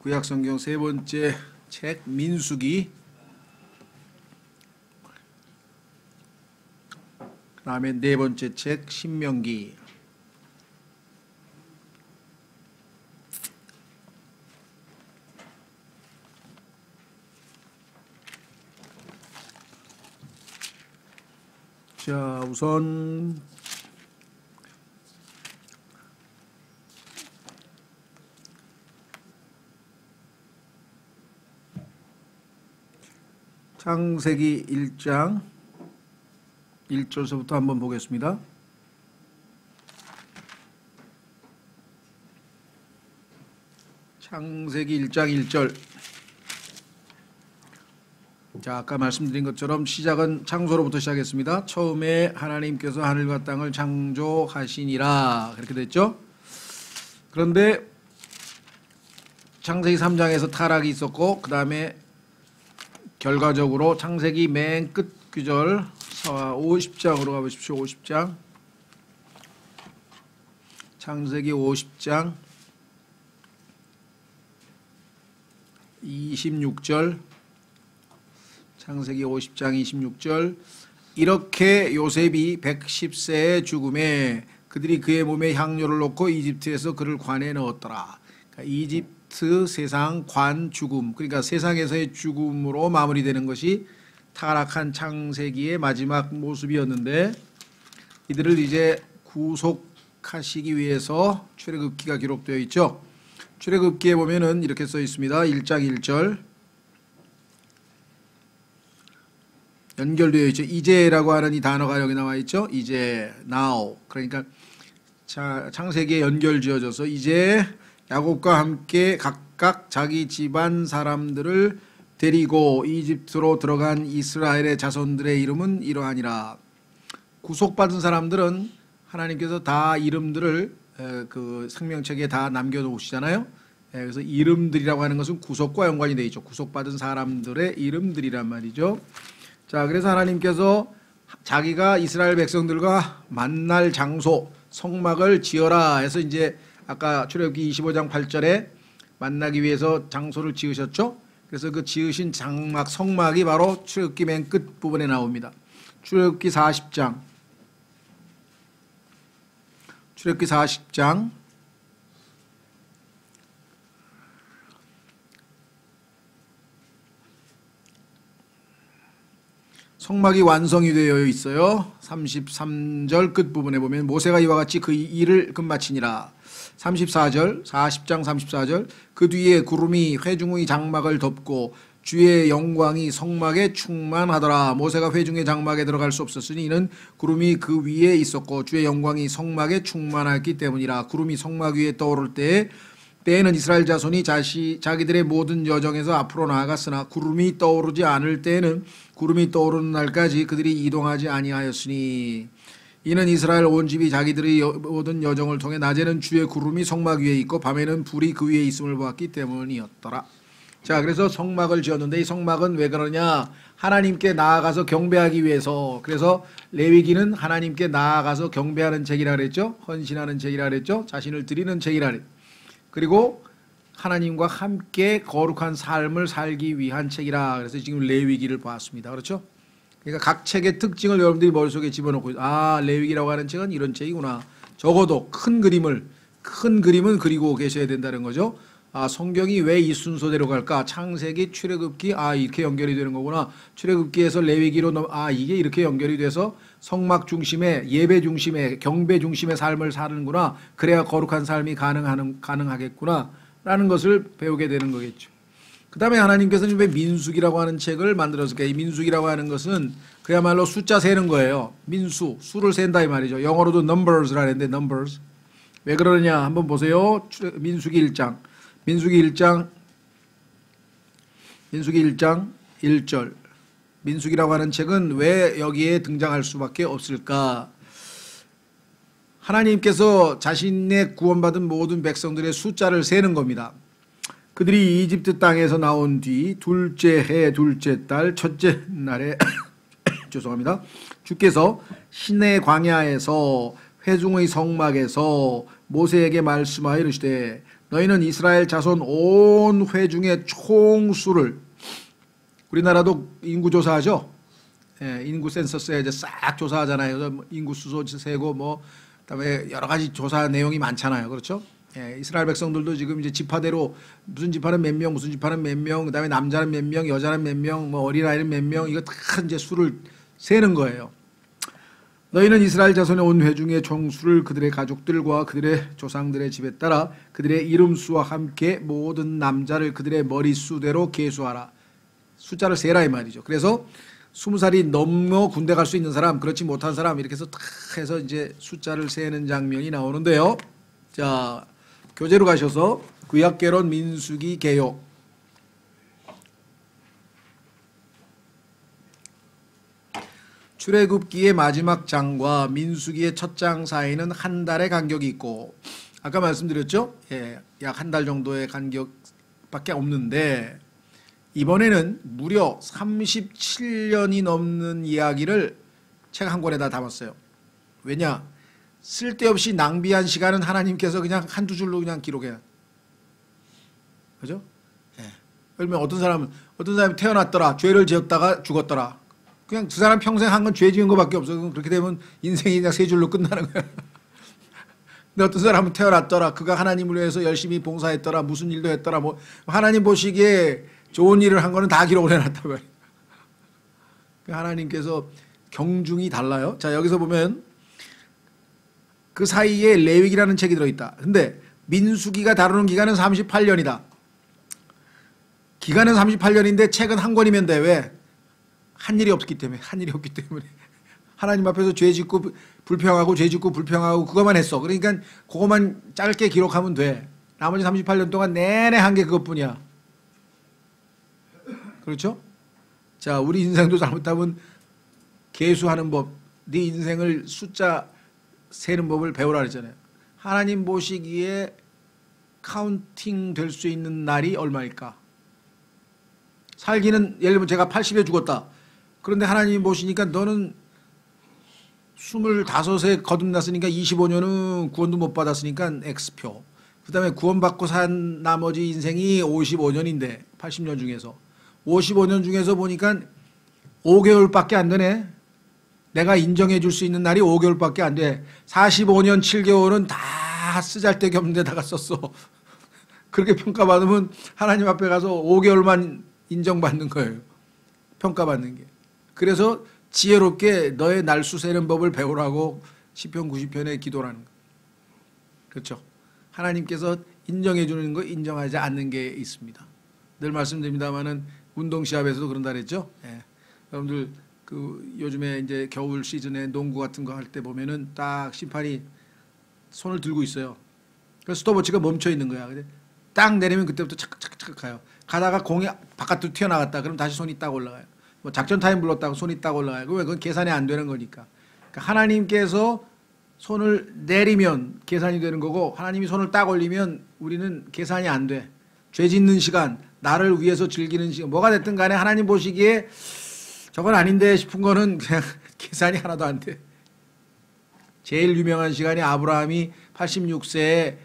구약성경 세 번째 책 민수기, 그 다음에 네 번째 책 신명기. 자, 우선 창세기 1장 1절서부터 한번 보겠습니다. 창세기 1장 1절. 자, 아까 말씀드린 것처럼 시작은 창조로부터 시작했습니다. 처음에 하나님께서 하늘과 땅을 창조하시니라, 그렇게 됐죠. 그런데 창세기 3장에서 타락이 있었고, 그 다음에 결과적으로 창세기 맨 끝 구절 50장으로 가보십시오. 50장, 창세기 50장 26절, 창세기 50장 26절. 이렇게 요셉이 110세의 죽음에 그들이 그의 몸에 향료를 놓고 이집트에서 그를 관에 넣었더라. 그러니까 이집트 세상 관 죽음, 그러니까 세상에서의 죽음으로 마무리되는 것이 타락한 창세기의 마지막 모습이었는데, 이들을 이제 구속하시기 위해서 출애굽기가 기록되어 있죠. 출애굽기에 보면은 이렇게 써 있습니다. 1장 1절 연결되어 있죠. 이제라고 하는 이 단어가 여기 나와 있죠. 이제, now. 그러니까 창세기에 연결 지어져서 이제 야곱과 함께 각각 자기 집안 사람들을 데리고 이집트로 들어간 이스라엘의 자손들의 이름은 이러하니라. 구속받은 사람들은 하나님께서 다 이름들을 그 생명책에 다 남겨놓으시잖아요. 그래서 이름들이라고 하는 것은 구속과 연관이 되어 있죠. 구속받은 사람들의 이름들이란 말이죠. 자, 그래서 하나님께서 자기가 이스라엘 백성들과 만날 장소, 성막을 지어라 해서 이제 아까 출애굽기 25장 8절에 만나기 위해서 장소를 지으셨죠. 그래서 그 지으신 장막, 성막이 바로 출애굽기 맨 끝 부분에 나옵니다. 출애굽기 40장, 출애굽기 40장 성막이 완성이 되어 있어요. 33절 끝부분에 보면 모세가 이와 같이 그 일을 끝마치니라. 34절, 40장 34절, 그 뒤에 구름이 회중의 장막을 덮고 주의 영광이 성막에 충만하더라. 모세가 회중의 장막에 들어갈 수 없었으니 이는 구름이 그 위에 있었고 주의 영광이 성막에 충만했기 때문이라. 구름이 성막 위에 떠오를 때에는 이스라엘 자손이 자기들의 모든 여정에서 앞으로 나아갔으나 구름이 떠오르지 않을 때에는 구름이 떠오르는 날까지 그들이 이동하지 아니하였으니 이는 이스라엘 온 집이 자기들의 모든 여정을 통해 낮에는 주의 구름이 성막 위에 있고 밤에는 불이 그 위에 있음을 보았기 때문이었더라. 자, 그래서 성막을 지었는데 이 성막은 왜 그러냐? 하나님께 나아가서 경배하기 위해서. 그래서 레위기는 하나님께 나아가서 경배하는 책이라 그랬죠. 헌신하는 책이라 그랬죠. 자신을 드리는 책이라 그랬죠. 그리고 하나님과 함께 거룩한 삶을 살기 위한 책이라. 그래서 지금 레위기를 보았습니다. 그렇죠? 그러니까 각 책의 특징을 여러분들이 머릿속에 집어넣고, 아, 레위기라고 하는 책은 이런 책이구나. 적어도 큰 그림은 그리고 계셔야 된다는 거죠. 아, 성경이 왜 이 순서대로 갈까? 창세기, 출애굽기, 아, 이렇게 연결이 되는 거구나. 출애굽기에서 레위기로 이게 이렇게 연결이 돼서 성막 중심의, 예배 중심의, 경배 중심의 삶을 사는구나. 그래야 거룩한 삶이 가능하겠구나 라는 것을 배우게 되는 거겠죠. 그 다음에 하나님께서는 왜 민수기라고 하는 책을 만들었을까요? 이 민수기라고 하는 것은 그야말로 숫자 세는 거예요. 민수, 수를 센다 이 말이죠. 영어로도 numbers라 했는데 numbers. 왜 그러느냐 한번 보세요. 민수기 1장 1절. 민수기라고 하는 책은 왜 여기에 등장할 수밖에 없을까? 하나님께서 자신의 구원받은 모든 백성들의 숫자를 세는 겁니다. 그들이 이집트 땅에서 나온 뒤 둘째 해 둘째 달 첫째 날에 죄송합니다. 주께서 시내 광야에서 회중의 성막에서 모세에게 말씀하여 이르시되 너희는 이스라엘 자손 온 회중의 총수를, 우리나라도 인구 조사하죠. 예, 인구 센서스에 이제 싹 조사하잖아요. 그래서 인구 수소 세고 뭐 그다음에 여러 가지 조사 내용이 많잖아요. 그렇죠? 예, 이스라엘 백성들도 지금 이제 지파대로 무슨 지파는 몇 명, 무슨 지파는 몇 명, 그다음에 남자는 몇 명, 여자는 몇 명, 뭐 어린아이는 몇 명, 이거 다 이제 수를 세는 거예요. 너희는 이스라엘 자손의 온 회중의 총수를 그들의 가족들과 그들의 조상들의 집에 따라 그들의 이름수와 함께 모든 남자를 그들의 머릿수대로 계수하라. 숫자를 세라 이 말이죠. 그래서 20살이 넘어 군대 갈 수 있는 사람, 그렇지 못한 사람, 이렇게 해서 탁 해서 이제 숫자를 세는 장면이 나오는데요. 자, 교재로 가셔서 구약개론 민수기 개요. 출애굽기의 마지막 장과 민수기의 첫 장 사이는 한 달의 간격이 있고, 아까 말씀드렸죠? 예, 약 한 달 정도의 간격밖에 없는데 이번에는 무려 37년이 넘는 이야기를 책 한 권에다 담았어요. 왜냐? 쓸데없이 낭비한 시간은 하나님께서 그냥 한두 줄로 그냥 기록해요. 그죠? 예. 예를 들면 어떤 사람이 태어났더라, 죄를 지었다가 죽었더라. 그냥 두 사람 평생 한 건 죄 지은 것밖에 없어. 그렇게 되면 인생이 그냥 세 줄로 끝나는 거야. 근데 어떤 사람은 태어났더라, 그가 하나님을 위해서 열심히 봉사했더라, 무슨 일도 했더라, 뭐 하나님 보시기에 좋은 일을 한 거는 다 기록을 해놨단 말이에요. 하나님께서 경중이 달라요. 자, 여기서 보면 그 사이에 레위기라는 책이 들어있다. 근데 민수기가 다루는 기간은 38년이다. 기간은 38년인데 책은 한 권이면 돼. 왜? 한 일이 없기 때문에. 하나님 앞에서 죄 짓고 불평하고 죄 짓고 불평하고 그것만 했어. 그러니까 그것만 짧게 기록하면 돼. 나머지 38년 동안 내내 한 게 그것뿐이야. 그렇죠? 자, 우리 인생도 잘못하면 계수하는 법, 네 인생을 숫자 세는 법을 배우라 그랬잖아요. 하나님 보시기에 카운팅 될 수 있는 날이 얼마일까? 살기는 예를 들면 제가 80에 죽었다. 그런데 하나님이 보시니까 너는 25에 거듭났으니까 25년은 구원도 못 받았으니까 X표. 그 다음에 구원받고 산 나머지 인생이 55년인데 80년 중에서 55년 중에서 보니까 5개월밖에 안 되네. 내가 인정해 줄 수 있는 날이 5개월밖에 안 돼. 45년 7개월은 다 쓰잘데기 없는 데다가 썼어. 그렇게 평가받으면 하나님 앞에 가서 5개월만 인정받는 거예요. 평가받는 게. 그래서 지혜롭게 너의 날수 세는 법을 배우라고 시편 90편에 기도라는 거예요. 그렇죠? 하나님께서 인정해 주는 거, 인정하지 않는 게 있습니다. 늘 말씀드립니다만은 운동 시합에서도 그런다 그랬죠? 예. 여러분들 그 요즘에 이제 겨울 시즌에 농구 같은 거 할 때 보면은 딱 심판이 손을 들고 있어요. 그래서 스톱워치가 멈춰 있는 거야. 근데 딱 내리면 그때부터 착착착 가요. 가다가 공이 바깥으로 튀어나갔다. 그럼 다시 손이 딱 올라가요. 뭐 작전 타임 불렀다고 손이 딱 올라가요. 왜? 그건 계산이 안 되는 거니까. 그러니까 하나님께서 손을 내리면 계산이 되는 거고, 하나님이 손을 딱 올리면 우리는 계산이 안 돼. 죄 짓는 시간, 나를 위해서 즐기는 시간, 뭐가 됐든 간에 하나님 보시기에 저건 아닌데 싶은 거는 그냥 계산이 하나도 안 돼. 제일 유명한 시간이 아브라함이 86세에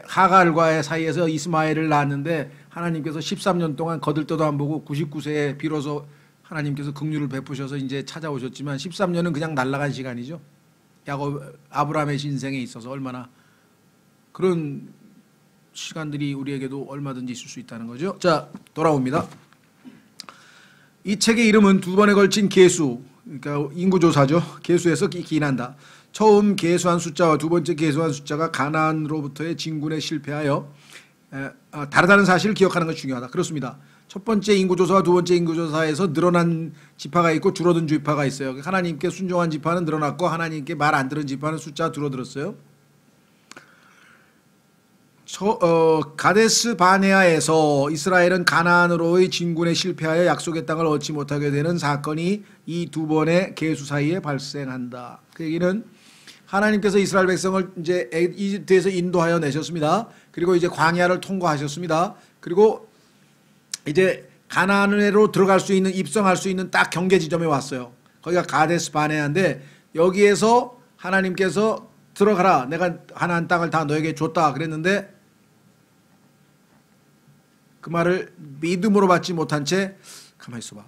하갈과의 사이에서 이스마엘을 낳았는데 하나님께서 13년 동안 거들떠도 안 보고 99세에 비로소 하나님께서 긍휼을 베푸셔서 이제 찾아오셨지만 13년은 그냥 날아간 시간이죠. 아브라함의 인생에 있어서 얼마나 그런 시간들이 우리에게도 얼마든지 있을 수 있다는 거죠. 자, 돌아옵니다. 이 책의 이름은 두 번에 걸친 계수, 그러니까 인구조사죠. 계수에서 기인한다. 처음 계수한 숫자와 두 번째 계수한 숫자가 가나안으로부터의 진군에 실패하여 다르다는 사실을 기억하는 것이 중요하다. 그렇습니다. 첫 번째 인구조사와 두 번째 인구조사에서 늘어난 지파가 있고 줄어든 지파가 있어요. 하나님께 순종한 지파는 늘어났고 하나님께 말 안 들은 지파는 숫자가 줄어들었어요. 가데스 바네아에서 이스라엘은 가나안으로의 진군에 실패하여 약속의 땅을 얻지 못하게 되는 사건이 이 두 번의 계수 사이에 발생한다. 그 얘기는 하나님께서 이스라엘 백성을 이제 이집트에서 인도하여 내셨습니다. 그리고 이제 광야를 통과하셨습니다. 그리고 이제 가나안으로 들어갈 수 있는, 입성할 수 있는 딱 경계 지점에 왔어요. 거기가 가데스 바네아인데 여기에서 하나님께서 들어가라. 내가 가나안 땅을 다 너에게 줬다. 그랬는데 그 말을 믿음으로 받지 못한 채 가만히 있어봐.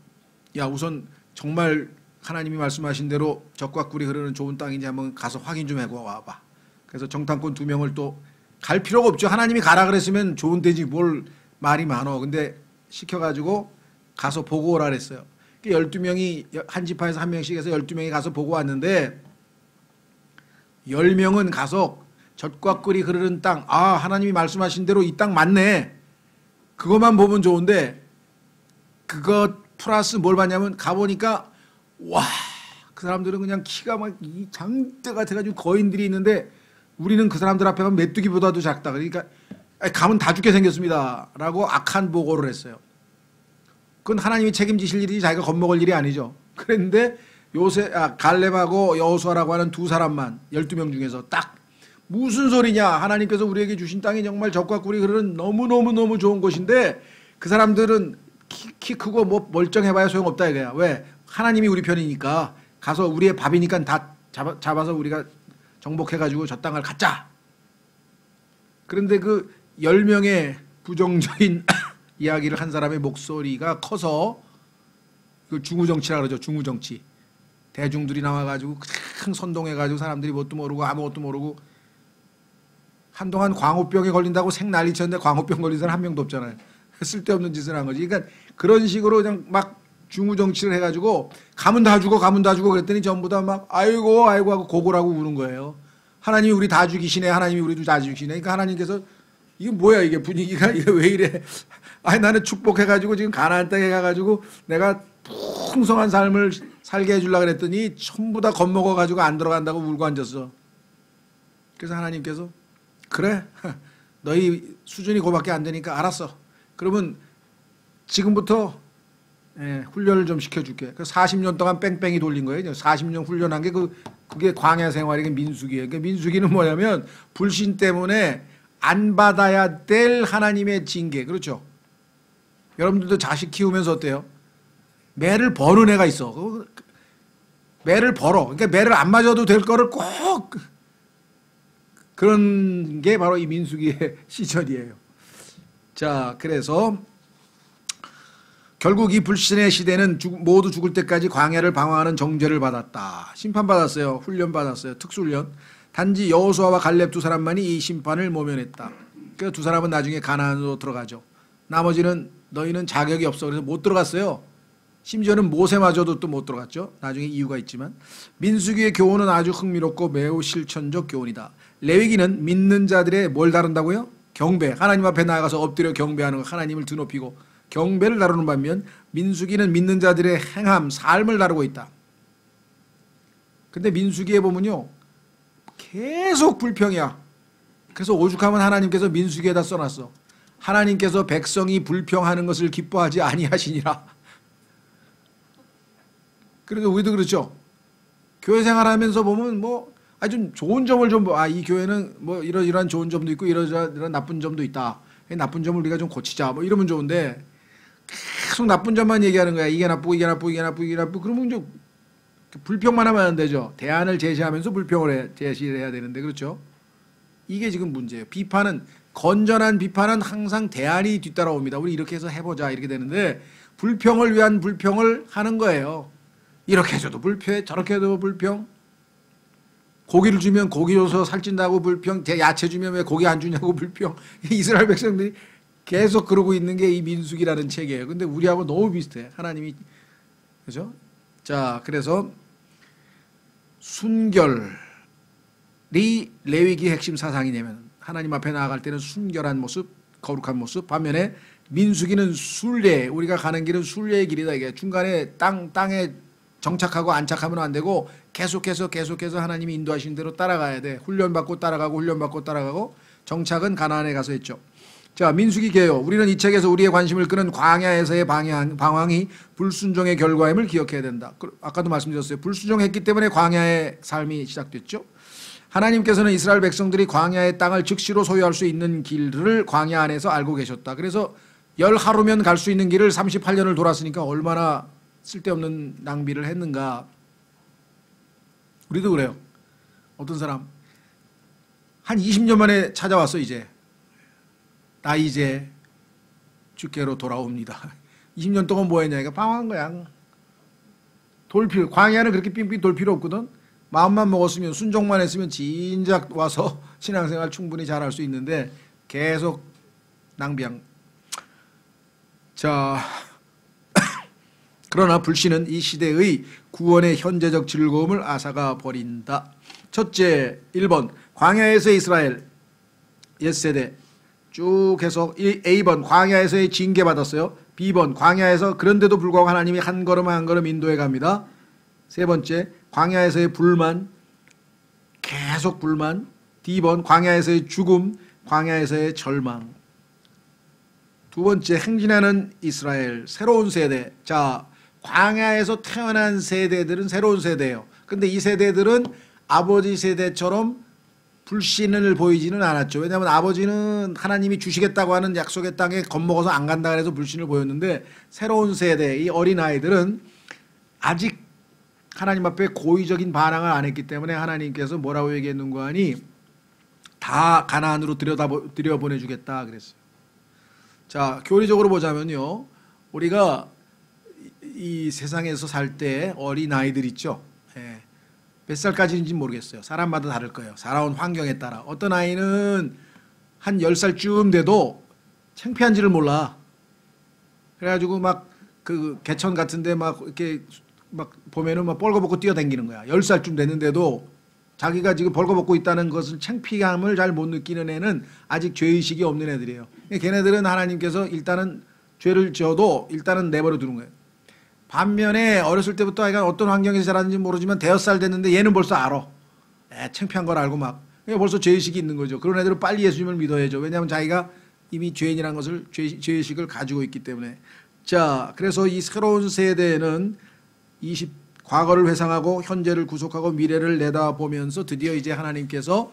야, 우선 정말 하나님이 말씀하신 대로 적과 꿀이 흐르는 좋은 땅인지 한번 가서 확인 좀 해고 와봐. 그래서 정탐꾼 2명을 또 갈 필요가 없죠. 하나님이 가라 그랬으면 좋은 데지 뭘 말이 많어. 근데 시켜가지고 가서 보고 오라 그랬어요. 12명이 한 지파에서 한 명씩 해서 12명이 가서 보고 왔는데 10명은 가서 젖과 꿀이 흐르는 땅, 아, 하나님이 말씀하신 대로 이 땅 맞네. 그것만 보면 좋은데 그것 플러스 뭘 봤냐면 가보니까 와, 그 사람들은 그냥 키가 막 이 장대 같아가지고 거인들이 있는데 우리는 그 사람들 앞에 가면 메뚜기보다도 작다. 그러니까 가면 다 죽게 생겼습니다 라고 악한 보고를 했어요. 그건 하나님이 책임지실 일이지 자기가 겁먹을 일이 아니죠. 그런데 갈렙하고 여호수아라고 하는 두 사람만 12명 중에서 딱 무슨 소리냐, 하나님께서 우리에게 주신 땅이 정말 젖과 꿀이 흐르는 너무너무 좋은 곳인데 그 사람들은 키 크고 뭐 멀쩡해봐야 소용없다 이거야. 왜? 하나님이 우리 편이니까 가서 우리의 밥이니까 다 잡아서 우리가 정복해가지고 저 땅을 갖자. 그런데 그 10명의 부정적인 이야기를 한 사람의 목소리가 커서 그 중우정치라 그러죠. 중우정치. 대중들이 나와가지고 큰 선동해가지고 사람들이 뭣도 모르고 아무것도 모르고 한동안 광우병에 걸린다고 생난리 쳤는데 광우병 걸린 사람 한 명도 없잖아요. 쓸데없는 짓을 한 거지. 그러니까 그런 식으로 그냥 막 중우정치를 해가지고 가면 다 죽어 그랬더니 전부 다 막 아이고 하고 고골하고 우는 거예요. 하나님이 우리 다 죽이시네. 하나님이 우리도 다 죽이시네. 그러니까 하나님께서 이게 뭐야 이게 분위기가 이게 왜 이래. 아니 나는 축복해가지고 지금 가나안 땅에 가가지고 내가 풍성한 삶을 살게 해주려고 그랬더니 전부 다 겁먹어가지고 안 들어간다고 울고 앉았어. 그래서 하나님께서 그래 너희 수준이 그거밖에 안 되니까 알았어. 그러면 지금부터 훈련을 좀 시켜줄게. 40년 동안 뺑뺑이 돌린 거예요. 40년 훈련한 게 그게 광야 생활이 민수기예요. 그러니까 민수기는 뭐냐면 불신 때문에 안 받아야 될 하나님의 징계. 그렇죠. 여러분들도 자식 키우면서 어때요? 매를 버는 애가 있어. 매를 벌어. 그러니까 매를 안 맞아도 될 거를 꼭 그런 게 바로 이 민수기의 시절이에요. 자, 그래서 결국 이 불신의 시대는 모두 죽을 때까지 광야를 방황하는 정죄를 받았다. 심판받았어요. 훈련받았어요. 특수훈련. 단지 여호수아와 갈렙 두 사람만이 이 심판을 모면했다. 그 두 사람은 나중에 가나안으로 들어가죠. 나머지는 너희는 자격이 없어. 그래서 못 들어갔어요. 심지어는 모세마저도 또 못 들어갔죠. 나중에 이유가 있지만. 민수기의 교훈은 아주 흥미롭고 매우 실천적 교훈이다. 레위기는 믿는 자들의 뭘 다룬다고요? 경배. 하나님 앞에 나아가서 엎드려 경배하는 거, 하나님을 드높이고 경배를 다루는 반면 민수기는 믿는 자들의 행함, 삶을 다루고 있다. 근데 민수기에 보면요 계속 불평이야. 그래서 오죽하면 하나님께서 민수기에다 써놨어. 하나님께서 백성이 불평하는 것을 기뻐하지 아니하시니라. 그래도 우리도 그렇죠. 교회 생활하면서 보면 뭐 좀 좋은 점을 좀 이 교회는 뭐 이러한 좋은 점도 있고 이런 나쁜 점도 있다. 나쁜 점을 우리가 좀 고치자. 뭐 이러면 좋은데 계속 나쁜 점만 얘기하는 거야. 이게 나쁘고 이게 나쁘고 이게 나쁘고 이게 나쁘고 그러면 좀 불평만 하면 안 되죠. 대안을 제시하면서 불평을 제시를 해야 되는데 그렇죠. 이게 지금 문제예요. 건전한 비판은 항상 대안이 뒤따라옵니다. 우리 이렇게 해서 해보자 이렇게 되는데 불평을 위한 불평을 하는 거예요. 이렇게 해줘도 불평, 저렇게 해도 불평. 고기를 주면 고기 줘서 살찐다고 불평, 야채 주면 왜 고기 안 주냐고 불평. 이스라엘 백성들이 계속 그러고 있는 게 이 민수기라는 책이에요. 근데 우리하고 너무 비슷해. 하나님이. 그죠? 자, 그래서 순결이 레위기의 핵심 사상이냐면 하나님 앞에 나아갈 때는 순결한 모습, 거룩한 모습. 반면에 민수기는 순례, 우리가 가는 길은 순례의 길이다. 이게 중간에 땅에 정착하고 안착하면 안 되고 계속해서 하나님이 인도하신 대로 따라가야 돼. 훈련받고 따라가고 정착은 가나안에 가서 했죠. 자, 민수기 개요. 우리는 이 책에서 우리의 관심을 끄는 광야에서의 방황이 불순종의 결과임을 기억해야 된다. 아까도 말씀드렸어요. 불순종했기 때문에 광야의 삶이 시작됐죠. 하나님께서는 이스라엘 백성들이 광야의 땅을 즉시로 소유할 수 있는 길을 광야 안에서 알고 계셨다. 그래서 10하루면 갈 수 있는 길을 38년을 돌았으니까 얼마나 쓸데없는 낭비를 했는가. 우리도 그래요. 어떤 사람 한 20년 만에 찾아왔어 이제. 나 이제 주께로 돌아옵니다. 20년 동안 뭐 했냐, 이거 방황한 거야. 광야는 그렇게 삥삥 돌 필요 없거든. 마음만 먹었으면, 순종만 했으면 진작 와서 신앙생활 충분히 잘할 수 있는데 계속 낭비한. 자, 그러나 불신은 이 시대의 구원의 현재적 즐거움을 앗아가 버린다. 첫째, 1번 광야에서의 이스라엘 옛세대 쭉 해서 A번 광야에서의 징계받았어요. B번 광야에서 그런데도 불구하고 하나님이 한 걸음 한 걸음 인도해 갑니다. 세 번째, 광야에서의 불만, 계속 불만. D번 광야에서의 죽음, 광야에서의 절망. 두 번째, 행진하는 이스라엘, 새로운 세대. 자, 광야에서 태어난 세대들은 새로운 세대예요. 근데 이 세대들은 아버지 세대처럼 불신을 보이지는 않았죠. 왜냐하면 아버지는 하나님이 주시겠다고 하는 약속의 땅에 겁먹어서 안 간다 그래서 불신을 보였는데, 새로운 세대, 이 어린아이들은 아직 하나님 앞에 고의적인 반항을 안 했기 때문에 하나님께서 뭐라고 얘기했는가 하니 다 가나안으로 들여보내주겠다 그랬어요. 자, 교리적으로 보자면요, 우리가 이 세상에서 살 때 어린아이들 있죠. 예. 몇 살까지인지 모르겠어요. 사람마다 다를 거예요. 살아온 환경에 따라. 어떤 아이는 한 10살쯤 돼도 창피한지를 몰라. 그래가지고 막 그 개천 같은데 막 이렇게 막 보면은 막 벌거벗고 뛰어다니는 거야. 10살쯤 됐는데도 자기가 지금 벌거벗고 있다는 것은 창피함을 잘 못 느끼는 애는 아직 죄의식이 없는 애들이에요. 걔네들은 하나님께서 일단은 죄를 지어도 일단은 내버려 두는 거예요. 반면에 어렸을 때부터 아이가 어떤 환경에서 자랐는지 모르지만 대여섯 살 됐는데 얘는 벌써 알아. 창피한 걸 알고 막. 벌써 죄의식이 있는 거죠. 그런 애들은 빨리 예수님을 믿어야죠. 왜냐하면 자기가 이미 죄인이라는 것을 죄의식을 가지고 있기 때문에. 자, 그래서 이 새로운 세대는 과거를 회상하고 현재를 구속하고 미래를 내다보면서 드디어 이제 하나님께서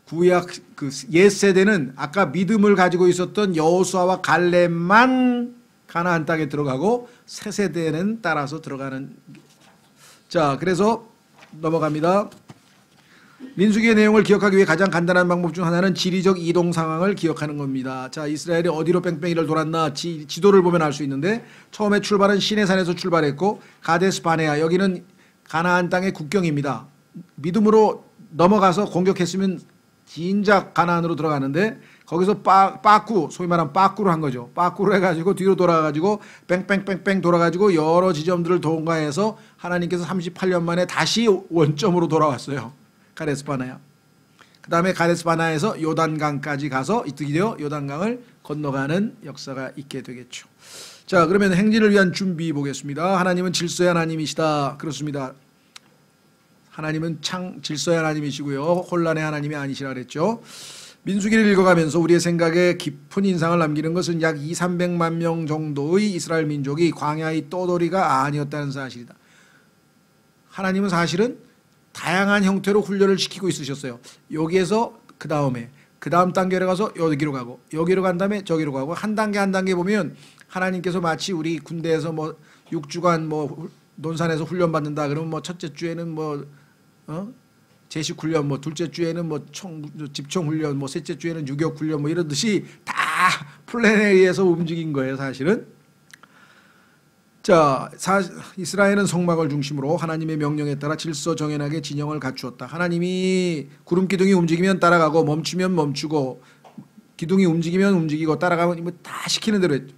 구약 그 옛 세대는 아까 믿음을 가지고 있었던 여호수아와 갈렙만 가나안 땅에 들어가고 새 세대는 따라서 들어가는. 자, 그래서 넘어갑니다. 민수기의 내용을 기억하기 위해 가장 간단한 방법 중 하나는 지리적 이동 상황을 기억하는 겁니다. 자, 이스라엘이 어디로 뺑뺑이를 돌았나 지도를 보면 알 수 있는데, 처음에 출발은 시내산에서 출발했고 가데스 바네아, 여기는 가나안 땅의 국경입니다. 믿음으로 넘어가서 공격했으면 진작 가나안으로 들어가는데 거기서 빠꾸, 소위 말하면 빠꾸를 한 거죠. 빠꾸를 해가지고 뒤로 돌아가지고 뺑뺑뺑뺑 돌아가지고 여러 지점들을 통과해서 하나님께서 38년 만에 다시 원점으로 돌아왔어요. 가데스 바네아. 그 다음에 가데스 바네아에서 요단강까지 가서 드디어 요단강을 건너가는 역사가 있게 되겠죠. 자, 그러면 행진을 위한 준비 보겠습니다. 하나님은 질서의 하나님이시다. 그렇습니다. 하나님은 질서의 하나님이시고요. 혼란의 하나님이 아니시라 그랬죠. 민수기를 읽어가면서 우리의 생각에 깊은 인상을 남기는 것은 약 200~300만 명 정도의 이스라엘 민족이 광야의 떠돌이가 아니었다는 사실이다. 하나님은 사실은 다양한 형태로 훈련을 시키고 있으셨어요. 여기에서 그 다음 단계로 가서 여기로 가고, 여기로 간 다음에 저기로 가고, 한 단계 한 단계 보면 하나님께서 마치 우리 군대에서 뭐 6주간 뭐 논산에서 훈련 받는다 그러면 뭐 첫째 주에는 뭐 제식 훈련, 뭐 둘째 주에는 뭐 집총 훈련, 뭐 셋째 주에는 유격 훈련, 뭐 이러듯이 다 플랜에 의해서 움직인 거예요, 사실은. 자, 이스라엘은 성막을 중심으로 하나님의 명령에 따라 질서 정연하게 진영을 갖추었다. 하나님이 구름 기둥이 움직이면 따라가고 멈추면 멈추고, 기둥이 움직이면 움직이고 따라가면 뭐 다 시키는 대로 했죠.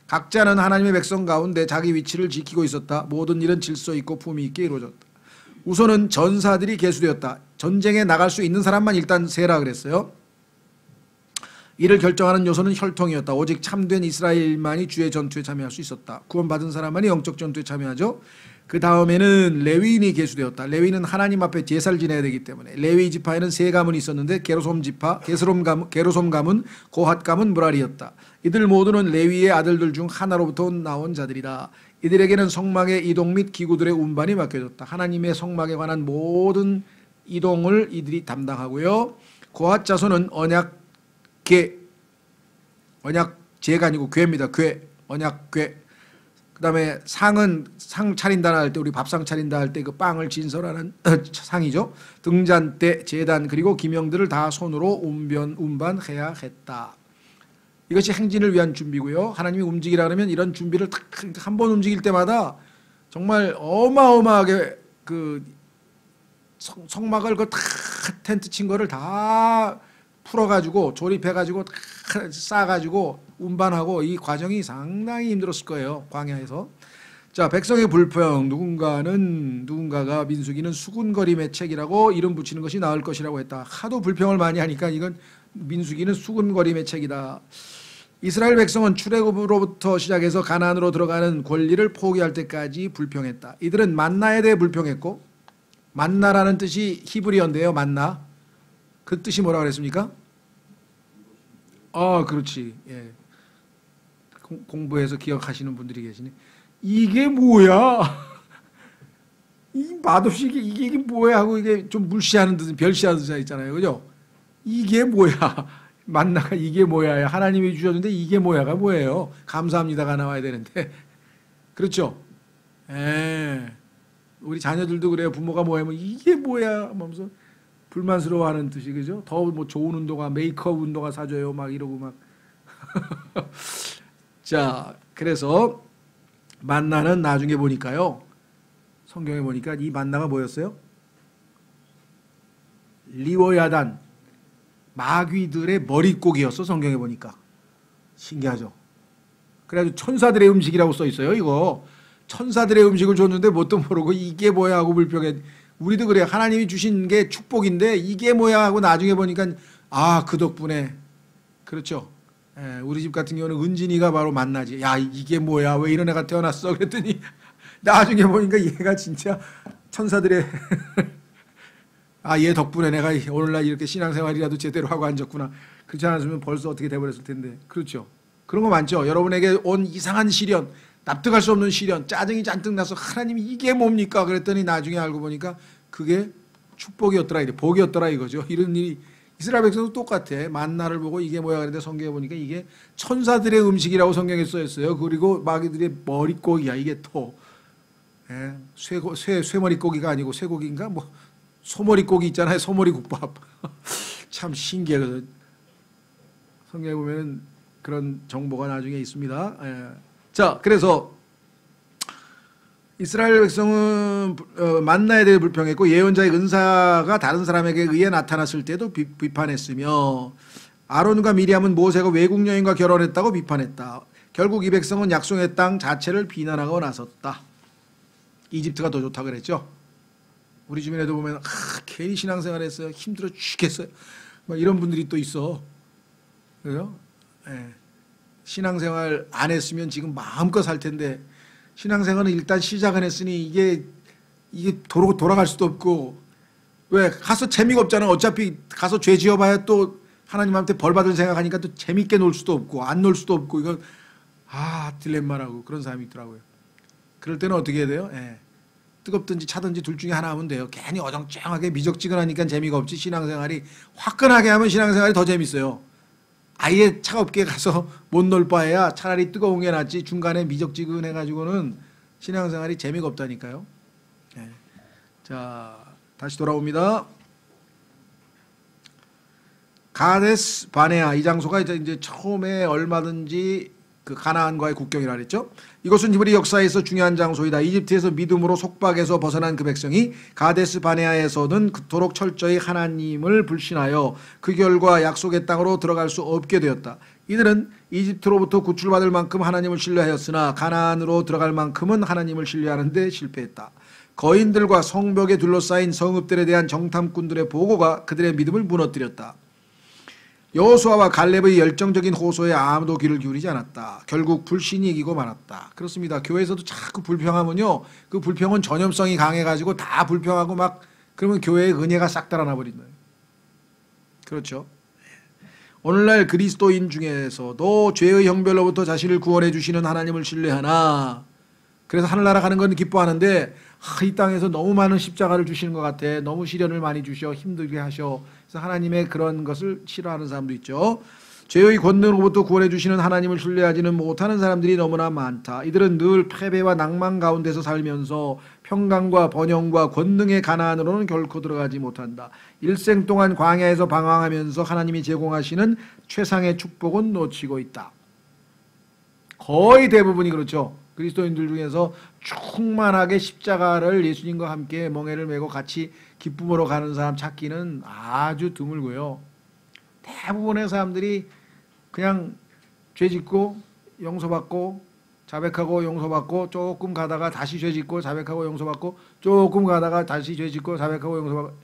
각자는 하나님의 백성 가운데 자기 위치를 지키고 있었다. 모든 일은 질서 있고 품위 있게 이루어졌다. 우선은 전사들이 계수되었다. 전쟁에 나갈 수 있는 사람만 일단 세라 그랬어요. 이를 결정하는 요소는 혈통이었다. 오직 참된 이스라엘만이 주의 전투에 참여할 수 있었다. 구원받은 사람만이 영적 전투에 참여하죠. 그 다음에는 레위인이 계수되었다. 레위는 하나님 앞에 제사를 지내야 되기 때문에 레위 지파에는 세 가문이 있었는데 게르솜 지파, 게르솜 가문, 고핫 가문, 무라리였다. 이들 모두는 레위의 아들들 중 하나로부터 나온 자들이다. 이들에게는 성막의 이동 및 기구들의 운반이 맡겨졌다. 하나님의 성막에 관한 모든 이동을 이들이 담당하고요. 고핫 자손은 언약제가 아니고 궤입니다. 궤, 언약궤. 그다음에 상은 상 차린다 할 때 우리 밥상 차린다 할 때 그 빵을 진설하는 상이죠. 등잔 때 제단 그리고 기명들을 다 손으로 운반해야 했다. 이것이 행진을 위한 준비고요. 하나님이 움직이라 그러면 이런 준비를 한 번 움직일 때마다 정말 어마어마하게 그 성막을 그 다 텐트 친 거를 다 풀어가지고 조립해가지고 다 싸가지고 운반하고 이 과정이 상당히 힘들었을 거예요. 광야에서. 자, 백성의 불평. 누군가가 민수기는 수군거림의 책이라고 이름 붙이는 것이 나을 것이라고 했다. 하도 불평을 많이 하니까 이건 민수기는 수군거림의 책이다. 이스라엘 백성은 출애굽으로부터 시작해서 가나안으로 들어가는 권리를 포기할 때까지 불평했다. 이들은 만나에 대해 불평했고, 만나라는 뜻이 히브리어인데요. 만나. 그 뜻이 뭐라 그랬습니까? 그렇지. 예. 공부해서 기억하시는 분들이 계시네. 이게 뭐야? 이 맛없이 이게 뭐야 하고 이게 좀 물시하는 듯, 별시하는 듯 있잖아요. 그죠? 이게 뭐야? 만나가 이게 뭐야? 하나님이 주셨는데 이게 뭐야가 뭐예요? 감사합니다가 나와야 되는데. 그렇죠? 예. 우리 자녀들도 그래요. 부모가 뭐 하면 이게 뭐야? 하면서 불만스러워하는 뜻이 그죠? 더 뭐 좋은 운동화, 메이크업 운동화 사줘요. 막 이러고 막. 자, 그래서 만나는 나중에 보니까요. 성경에 보니까 이 만나가 뭐였어요? 리워야단 마귀들의 머릿고기였어. 성경에 보니까. 신기하죠? 그래가지고 천사들의 음식이라고 써 있어요. 이거 천사들의 음식을 줬는데 뭣도 모르고 이게 뭐야 하고 불평해. 우리도 그래요. 하나님이 주신 게 축복인데 이게 뭐야 하고 나중에 보니까 그 덕분에 그렇죠. 예, 우리 집 같은 경우는 은진이가 바로 만나지. 야, 이게 뭐야? 왜 이런 애가 태어났어? 그랬더니 나중에 보니까 얘가 진짜 천사들의 얘 덕분에 내가 오늘날 이렇게 신앙생활이라도 제대로 하고 앉았구나. 그렇지 않았으면 벌써 어떻게 돼버렸을 텐데. 그렇죠. 그런 거 많죠. 여러분에게 온 이상한 시련, 납득할 수 없는 시련, 짜증이 잔뜩 나서 하나님이 이게 뭡니까? 그랬더니 나중에 알고 보니까 그게 축복이었더라, 복이었더라 이거죠. 이런 일이 이스라엘 백성도 똑같아. 만나를 보고 이게 뭐야 그랬는데 성경에 보니까 이게 천사들의 음식이라고 성경에 써있어요. 그리고 마귀들의 머릿고기야. 이게 또 쇠머릿고기가 아니고 쇠고기인가? 뭐 소머릿고기 있잖아요. 소머리국밥. 참 신기하거든. 성경에 보면 그런 정보가 나중에 있습니다. 자, 그래서 이스라엘 백성은 만나에 대해 불평했고 예언자의 은사가 다른 사람에게 의해 나타났을 때도 비판했으며 아론과 미리암은 모세가 외국 여인과 결혼했다고 비판했다. 결국 이 백성은 약속의 땅 자체를 비난하고 나섰다. 이집트가 더 좋다 그랬죠. 우리 주변에도 보면 괜히 신앙생활했어요. 힘들어 죽겠어요. 막 이런 분들이 또 있어. 그래요? 신앙생활 안 했으면 지금 마음껏 살 텐데 신앙생활은 일단 시작은 했으니 이게 돌아갈 수도 없고 왜 가서 재미가 없잖아. 어차피 가서 죄 지어봐야 또 하나님한테 벌 받을 생각하니까 또 재밌게 놀 수도 없고 안 놀 수도 없고 이건 딜레마라고 그런 사람이 있더라고요. 그럴 때는 어떻게 해야 돼요? 뜨겁든지 차든지 둘 중에 하나 하면 돼요. 괜히 어정쩡하게 미적지근하니까 재미가 없지. 신앙생활이 화끈하게 하면 신앙생활이 더 재밌어요. 아예 차갑게 가서 못 놀 바에야 차라리 뜨거운 게 낫지. 중간에 미적지근해가지고는 신앙생활이 재미가 없다니까요. 자, 다시 돌아옵니다. 가데스 바네아 이 장소가 이제 처음에 얼마든지 그 가나안과의 국경이라 그랬죠. 이것은 히브리 역사에서 중요한 장소이다. 이집트에서 믿음으로 속박에서 벗어난 그 백성이 가데스 바네아에서는 그토록 철저히 하나님을 불신하여 그 결과 약속의 땅으로 들어갈 수 없게 되었다. 이들은 이집트로부터 구출받을 만큼 하나님을 신뢰하였으나 가나안으로 들어갈 만큼은 하나님을 신뢰하는 데 실패했다. 거인들과 성벽에 둘러싸인 성읍들에 대한 정탐꾼들의 보고가 그들의 믿음을 무너뜨렸다. 여호수아와 갈렙의 열정적인 호소에 아무도 귀를 기울이지 않았다. 결국 불신이 이기고 말았다. 그렇습니다. 교회에서도 자꾸 불평하면요. 그 불평은 전염성이 강해가지고 다 불평하고 막 그러면 교회의 은혜가 싹 달아나 버린 거예요. 그렇죠. 오늘날 그리스도인 중에서도 죄의 형벌로부터 자신을 구원해 주시는 하나님을 신뢰하나 그래서 하늘나라 가는 건 기뻐하는데 이 땅에서 너무 많은 십자가를 주시는 것 같아. 너무 시련을 많이 주셔. 힘들게 하셔. 그래서 하나님의 그런 것을 싫어하는 사람도 있죠. 죄의 권능으로부터 구원해 주시는 하나님을 신뢰하지는 못하는 사람들이 너무나 많다. 이들은 늘 패배와 낭만 가운데서 살면서 평강과 번영과 권능의 가나안으로는 결코 들어가지 못한다. 일생 동안 광야에서 방황하면서 하나님이 제공하시는 최상의 축복은 놓치고 있다. 거의 대부분이 그렇죠. 그리스도인들 중에서 충만하게 십자가를 예수님과 함께 멍에를 메고 같이 기쁨으로 가는 사람 찾기는 아주 드물고요. 대부분의 사람들이 그냥 죄짓고 용서받고 자백하고 용서받고 조금 가다가 다시 죄짓고 자백하고 용서받고 조금 가다가 다시 죄짓고 자백하고 용서받고,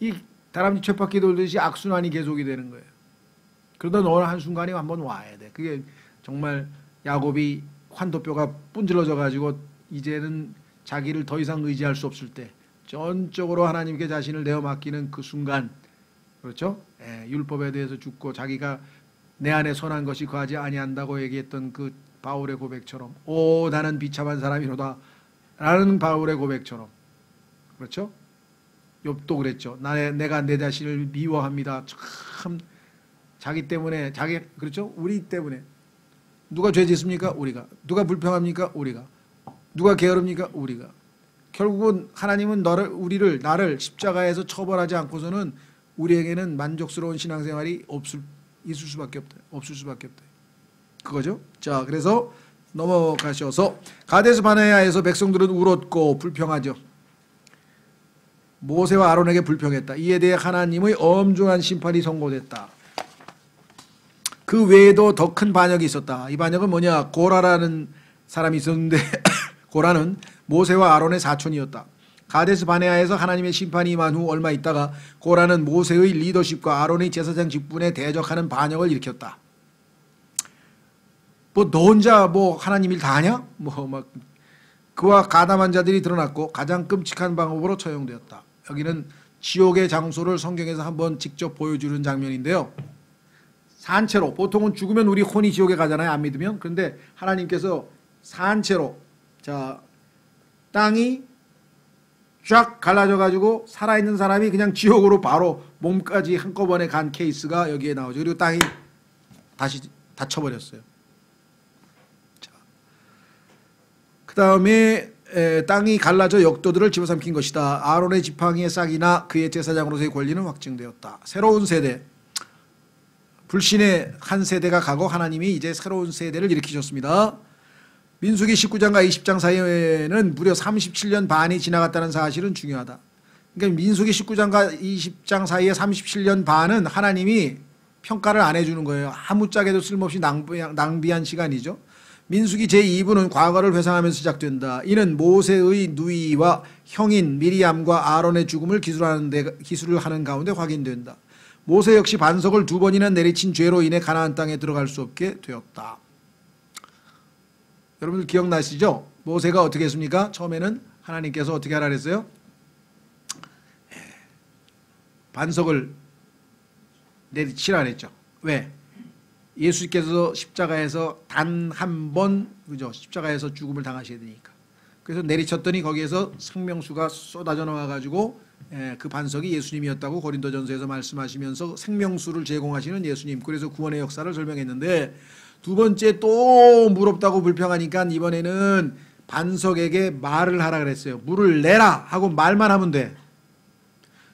이 다람쥐 쳇바퀴 돌듯이 악순환이 계속이 되는 거예요. 그러다 어느 한순간에 한번 와야 돼. 그게 정말 야곱이 환도뼈가 분질러져 가지고 이제는 자기를 더 이상 의지할 수 없을 때 전적으로 하나님께 자신을 내어 맡기는 그 순간, 그렇죠? 율법에 대해서 죽고 자기가 내 안에 선한 것이 거하지 아니한다고 얘기했던 그 바울의 고백처럼, 오 나는 비참한 사람이로다 라는 바울의 고백처럼, 그렇죠? 욥도 그랬죠. 내가 내 자신을 미워합니다. 참 자기 때문에, 그렇죠? 우리 때문에. 누가 죄 짓습니까? 우리가. 누가 불평합니까? 우리가. 누가 게으릅니까? 우리가. 결국은 하나님은 나를 십자가에서 처벌하지 않고서는 우리에게는 만족스러운 신앙생활이 있을 수밖에 없다. 없을 수밖에 없다. 그거죠. 자, 그래서 넘어가셔서 가데스 바네아에서 백성들은 울었고 불평하죠. 모세와 아론에게 불평했다. 이에 대해 하나님의 엄중한 심판이 선고됐다. 그 외에도 더 큰 반역이 있었다. 이 반역은 뭐냐? 고라라는 사람이 있었는데 고라는 모세와 아론의 사촌이었다. 가데스 바네아에서 하나님의 심판이 임한 후 얼마 있다가 고라는 모세의 리더십과 아론의 제사장 직분에 대적하는 반역을 일으켰다. 뭐 너 혼자 뭐 하나님 일 다 하냐? 뭐 막 그와 가담한 자들이 드러났고 가장 끔찍한 방법으로 처형되었다. 여기는 지옥의 장소를 성경에서 한번 직접 보여주는 장면인데요. 산채로, 보통은 죽으면 우리 혼이 지옥에 가잖아요. 안 믿으면. 그런데 하나님께서 산채로, 자, 땅이 쫙 갈라져 가지고 살아있는 사람이 그냥 지옥으로 바로 몸까지 한꺼번에 간 케이스가 여기에 나오죠. 그리고 땅이 다시 닫혀버렸어요. 자, 그 다음에 땅이 갈라져 역도들을 집어삼킨 것이다. 아론의 지팡이의 싹이나 그의 제사장으로서의 권리는 확증되었다. 새로운 세대, 불신의 한 세대가 가고 하나님이 이제 새로운 세대를 일으키셨습니다. 민수기 19장과 20장 사이에는 무려 37년 반이 지나갔다는 사실은 중요하다. 그러니까 민수기 19장과 20장 사이에 37년 반은 하나님이 평가를 안 해주는 거예요. 아무짝에도 쓸모없이 낭비한 시간이죠. 민수기 제2부는 과거를 회상하면서 시작된다. 이는 모세의 누이와 형인 미리암과 아론의 죽음을 기술을 하는 가운데 확인된다. 모세 역시 반석을 2번이나 내리친 죄로 인해 가나안 땅에 들어갈 수 없게 되었다. 여러분들 기억나시죠? 모세가 어떻게 했습니까? 처음에는 하나님께서 어떻게 하라 그랬어요? 반석을 내리치라 그랬죠. 왜? 예수께서 십자가에서 단 한 번, 그죠? 십자가에서 죽음을 당하셔야 되니까. 그래서 내리쳤더니 거기에서 생명수가 쏟아져 나와가지고 그 반석이 예수님이었다고 고린도전서에서 말씀하시면서 생명수를 제공하시는 예수님, 그래서 구원의 역사를 설명했는데, 두 번째 또 물 없다고 불평하니까 이번에는 반석에게 말을 하라 그랬어요. 물을 내라 하고 말만 하면 돼.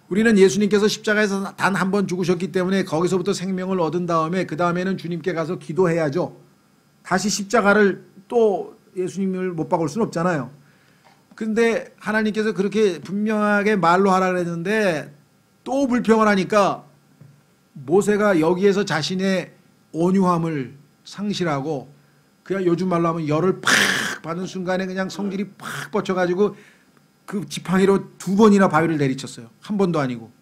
우리는 예수님께서 십자가에서 단 한 번 죽으셨기 때문에 거기서부터 생명을 얻은 다음에 그 다음에는 주님께 가서 기도해야죠. 다시 십자가를 또 예수님을 못 박을 수는 없잖아요. 근데 하나님께서 그렇게 분명하게 말로 하라 그랬는데 또 불평을 하니까 모세가 여기에서 자신의 온유함을 상실하고, 그냥 요즘 말로 하면 열을 팍 받은 순간에 그냥 성질이 팍 뻗쳐가지고 그 지팡이로 2번이나 바위를 내리쳤어요. 한 번도 아니고.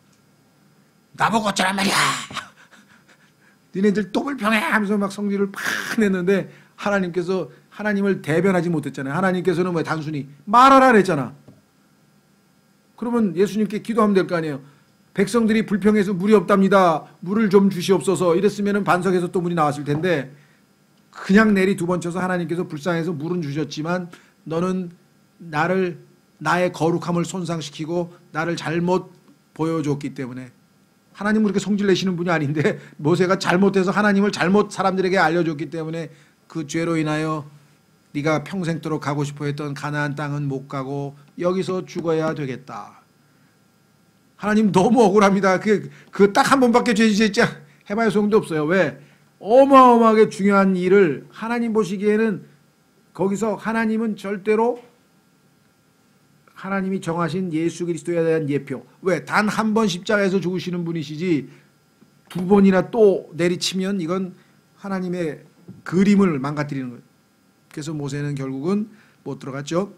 나보고 어쩌란 말이야. 니네들 또 불평해 하면서 막 성질을 팍 냈는데 하나님께서 하나님을 대변하지 못했잖아요. 하나님께서는 뭐 단순히 말하라 그랬잖아. 그러면 예수님께 기도하면 될 거 아니에요. 백성들이 불평해서 물이 없답니다. 물을 좀 주시옵소서. 이랬으면 반석에서 또 물이 나왔을 텐데 그냥 내리 2번 쳐서 하나님께서 불쌍해서 물은 주셨지만 너는 나의 거룩함을 손상시키고 나를 잘못 보여줬기 때문에 하나님은 그렇게 성질 내시는 분이 아닌데 모세가 잘못해서 하나님을 잘못 사람들에게 알려줬기 때문에 그 죄로 인하여 네가 평생도록 가고 싶어 했던 가나안 땅은 못 가고 여기서 죽어야 되겠다. 하나님 너무 억울합니다. 그 딱 한 번밖에 죄 짓지 해봐야 소용도 없어요. 왜? 어마어마하게 중요한 일을 하나님 보시기에는 거기서 하나님은 절대로 하나님이 정하신 예수 그리스도에 대한 예표. 왜? 단 한 번 십자가에서 죽으시는 분이시지 두 번이나 또 내리치면 이건 하나님의 그림을 망가뜨리는 거예요. 그래서 모세는 결국은 못 들어갔죠.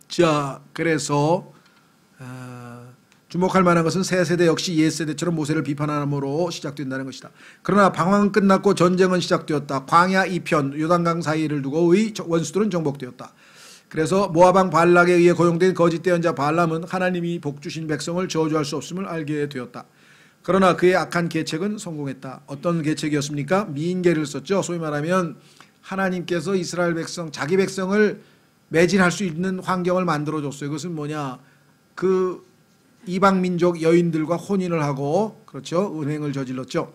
자, 그래서 주목할 만한 것은 새 세대 역시 옛 세대처럼 모세를 비판함으로 시작된다는 것이다. 그러나 방황은 끝났고 전쟁은 시작되었다. 광야 2편 요단강 사이를 두고의 원수들은 정복되었다. 그래서 모압왕 발락에 의해 고용된 거짓 대언자 발람은 하나님이 복주신 백성을 저주할 수 없음을 알게 되었다. 그러나 그의 악한 계책은 성공했다. 어떤 계책이었습니까? 미인계를 썼죠. 소위 말하면 하나님께서 이스라엘 백성, 자기 백성을 매진할 수 있는 환경을 만들어줬어요. 그것은 뭐냐? 그 이방 민족 여인들과 혼인을 하고 그렇죠. 음행을 저질렀죠.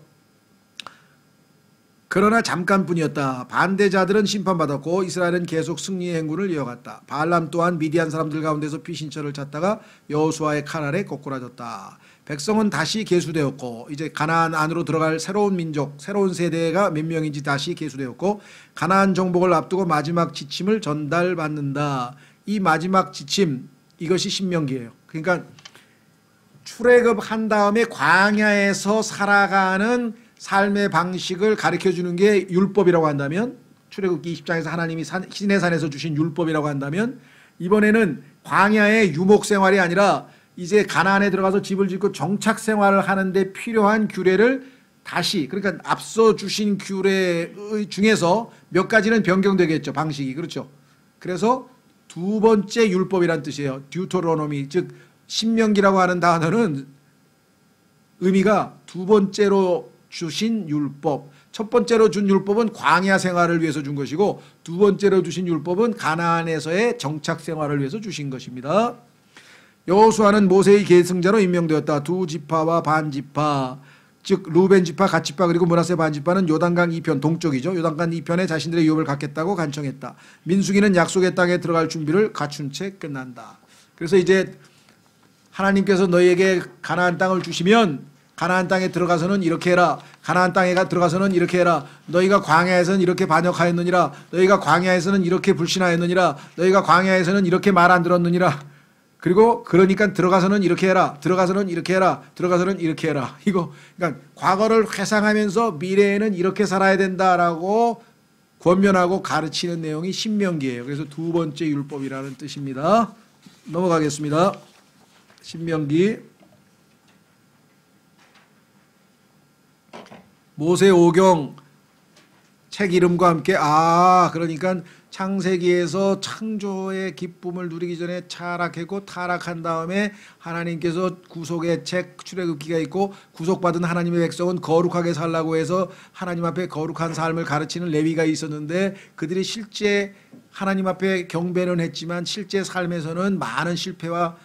그러나 잠깐뿐이었다. 반대자들은 심판받았고 이스라엘은 계속 승리의 행군을 이어갔다. 발람 또한 미디안 사람들 가운데서 피신처를 찾다가 여호수아의 칼 아래 꼬꾸라졌다. 백성은 다시 계수되었고 이제 가나안 안으로 들어갈 새로운 민족, 새로운 세대가 몇 명인지 다시 계수되었고 가나안 정복을 앞두고 마지막 지침을 전달받는다. 이 마지막 지침 이것이 신명기예요. 그러니까 출애굽한 다음에 광야에서 살아가는 삶의 방식을 가르쳐주는 게 율법이라고 한다면 출애굽기 20장에서 하나님이 시내산에서 주신 율법이라고 한다면 이번에는 광야의 유목생활이 아니라 이제 가나안에 들어가서 집을 짓고 정착생활을 하는데 필요한 규례를 다시 그러니까 앞서 주신 규례 중에서 몇 가지는 변경되겠죠. 방식이. 그렇죠. 그래서 두 번째 율법이란 뜻이에요. 듀토로노미 즉 신명기라고 하는 단어는 의미가 두 번째로 주신 율법. 첫 번째로 준 율법은 광야 생활을 위해서 준 것이고 두 번째로 주신 율법은 가나안에서의 정착 생활을 위해서 주신 것입니다. 여호수아는 모세의 계승자로 임명되었다. 두 지파와 반지파 즉 루벤 지파, 갓 지파 그리고 므낫세 반지파는 요단강 2편 동쪽이죠. 요단강 2편에 자신들의 유업을 갖겠다고 간청했다. 민수기는 약속의 땅에 들어갈 준비를 갖춘 채 끝난다. 그래서 이제 하나님께서 너희에게 가나안 땅을 주시면 가나안 땅에 들어가서는 이렇게 해라. 가나안 땅에 들어가서는 이렇게 해라. 너희가 광야에서는 이렇게 반역하였느니라. 너희가 광야에서는 이렇게 불신하였느니라. 너희가 광야에서는 이렇게 말 안 들었느니라. 그리고 그러니까 들어가서는 이렇게 해라. 들어가서는 이렇게 해라. 들어가서는 이렇게 해라. 이거 그러니까 과거를 회상하면서 미래에는 이렇게 살아야 된다라고 권면하고 가르치는 내용이 신명기예요. 그래서 두 번째 율법이라는 뜻입니다. 넘어가겠습니다. 신명기 모세오경 책 이름과 함께 그러니까 창세기에서 창조의 기쁨을 누리기 전에 타락했고 타락한 다음에 하나님께서 구속의 책 출애굽기가 있고 구속받은 하나님의 백성은 거룩하게 살라고 해서 하나님 앞에 거룩한 삶을 가르치는 레위가 있었는데 그들이 실제 하나님 앞에 경배는 했지만 실제 삶에서는 많은 실패와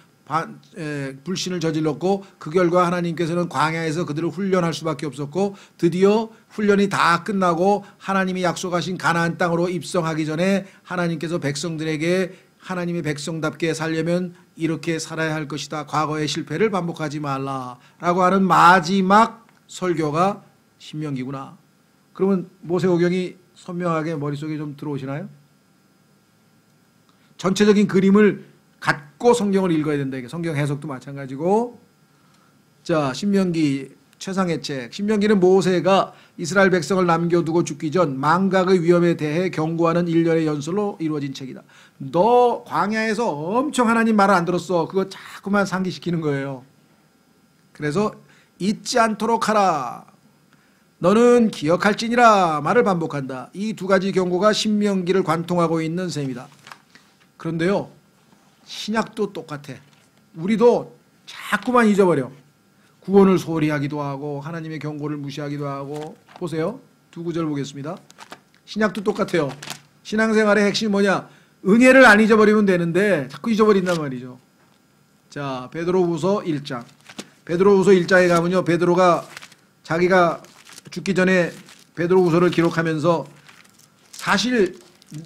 불신을 저질렀고 그 결과 하나님께서는 광야에서 그들을 훈련할 수밖에 없었고 드디어 훈련이 다 끝나고 하나님이 약속하신 가나안 땅으로 입성하기 전에 하나님께서 백성들에게 하나님의 백성답게 살려면 이렇게 살아야 할 것이다. 과거의 실패를 반복하지 말라라고 하는 마지막 설교가 신명기구나. 그러면 모세오경이 선명하게 머릿속에 좀 들어오시나요? 전체적인 그림을 갖고 성경을 읽어야 된다. 이게 성경 해석도 마찬가지고. 자, 신명기 최상의 책. 신명기는 모세가 이스라엘 백성을 남겨두고 죽기 전 망각의 위험에 대해 경고하는 일련의 연설로 이루어진 책이다. 너 광야에서 엄청 하나님 말을 안 들었어. 그거 자꾸만 상기시키는 거예요. 그래서 잊지 않도록 하라. 너는 기억할지니라 말을 반복한다. 이 두 가지 경고가 신명기를 관통하고 있는 셈이다. 그런데요. 신약도 똑같아. 우리도 자꾸만 잊어버려. 구원을 소홀히 하기도 하고 하나님의 경고를 무시하기도 하고. 보세요. 두 구절 보겠습니다. 신약도 똑같아요. 신앙생활의 핵심이 뭐냐? 은혜를 안 잊어버리면 되는데 자꾸 잊어버린단 말이죠. 자, 베드로후서 1장. 베드로후서 1장에 가면요, 베드로가 자기가 죽기 전에 베드로후서를 기록하면서 사실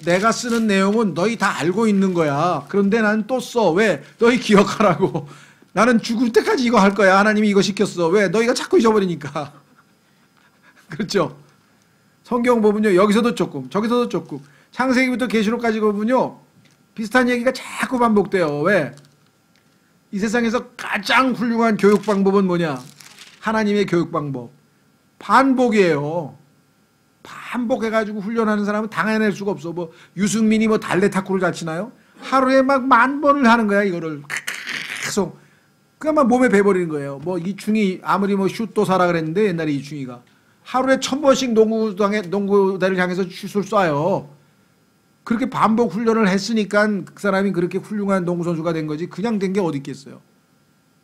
내가 쓰는 내용은 너희 다 알고 있는 거야. 그런데 나는 또 써. 왜? 너희 기억하라고. 나는 죽을 때까지 이거 할 거야. 하나님이 이거 시켰어. 왜? 너희가 자꾸 잊어버리니까. 그렇죠? 성경 보면요, 여기서도 조금, 저기서도 조금, 창세기부터 계시록까지 보면요, 비슷한 얘기가 자꾸 반복돼요. 왜? 이 세상에서 가장 훌륭한 교육 방법은 뭐냐? 하나님의 교육 방법. 반복이에요. 반복해가지고 훈련하는 사람은 당해낼 수가 없어. 뭐 유승민이 뭐 달래 탁구를 잘 치나요? 하루에 막 10,000번을 하는 거야, 이거를. 계속. 그만 몸에 배버리는 거예요. 뭐 이충이 아무리 뭐 슛도 사라 그랬는데, 옛날에 이충이가 하루에 1,000번씩 농구대를 향해서 슛을 쏴요. 그렇게 반복 훈련을 했으니까 그 사람이 그렇게 훌륭한 농구 선수가 된 거지, 그냥 된 게 어디 있겠어요.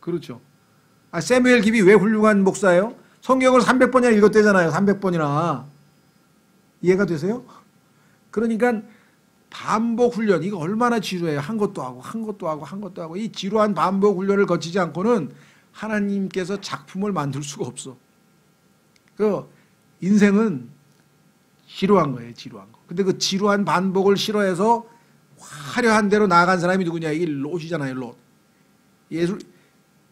그렇죠. 아, 새무엘 깁이 왜 훌륭한 목사예요? 성경을 300번이나 읽었대잖아요. 300번이나. 이해가 되세요? 그러니까 반복 훈련, 이거 얼마나 지루해요. 한 것도 하고 한 것도 하고 한 것도 하고. 이 지루한 반복 훈련을 거치지 않고는 하나님께서 작품을 만들 수가 없어. 그 인생은 지루한 거예요. 지루한 거. 근데 그 지루한 반복을 싫어해서 화려한 대로 나아간 사람이 누구냐? 이게 롯이잖아요. 롯.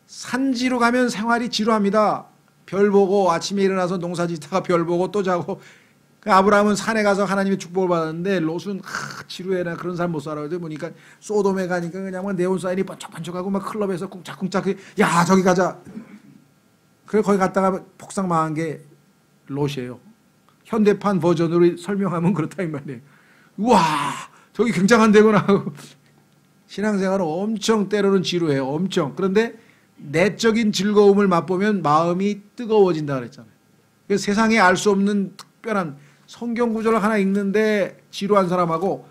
산지로 가면 생활이 지루합니다. 별 보고 아침에 일어나서 농사 짓다가 별 보고 또 자고. 그 아브라함은 산에 가서 하나님의 축복을 받았는데 롯은 지루해. 나 그런 사람 못 살아. 보니까 소돔에 가니까 그냥 막 네온사인이 번쩍번쩍하고 막 클럽에서 쿵짝쿵짝, 야 저기 가자. 그래 거기 갔다가 폭삭 망한 게 롯이에요. 현대판 버전으로 설명하면 그렇다 이 말이에요. 우와 저기 굉장한 데구나 하고. 신앙생활은 엄청 때로는 지루해요. 엄청. 그런데 내적인 즐거움을 맛보면 마음이 뜨거워진다 그랬잖아요. 그래서 세상에 알 수 없는 특별한 성경 구절을 하나 읽는데 지루한 사람하고,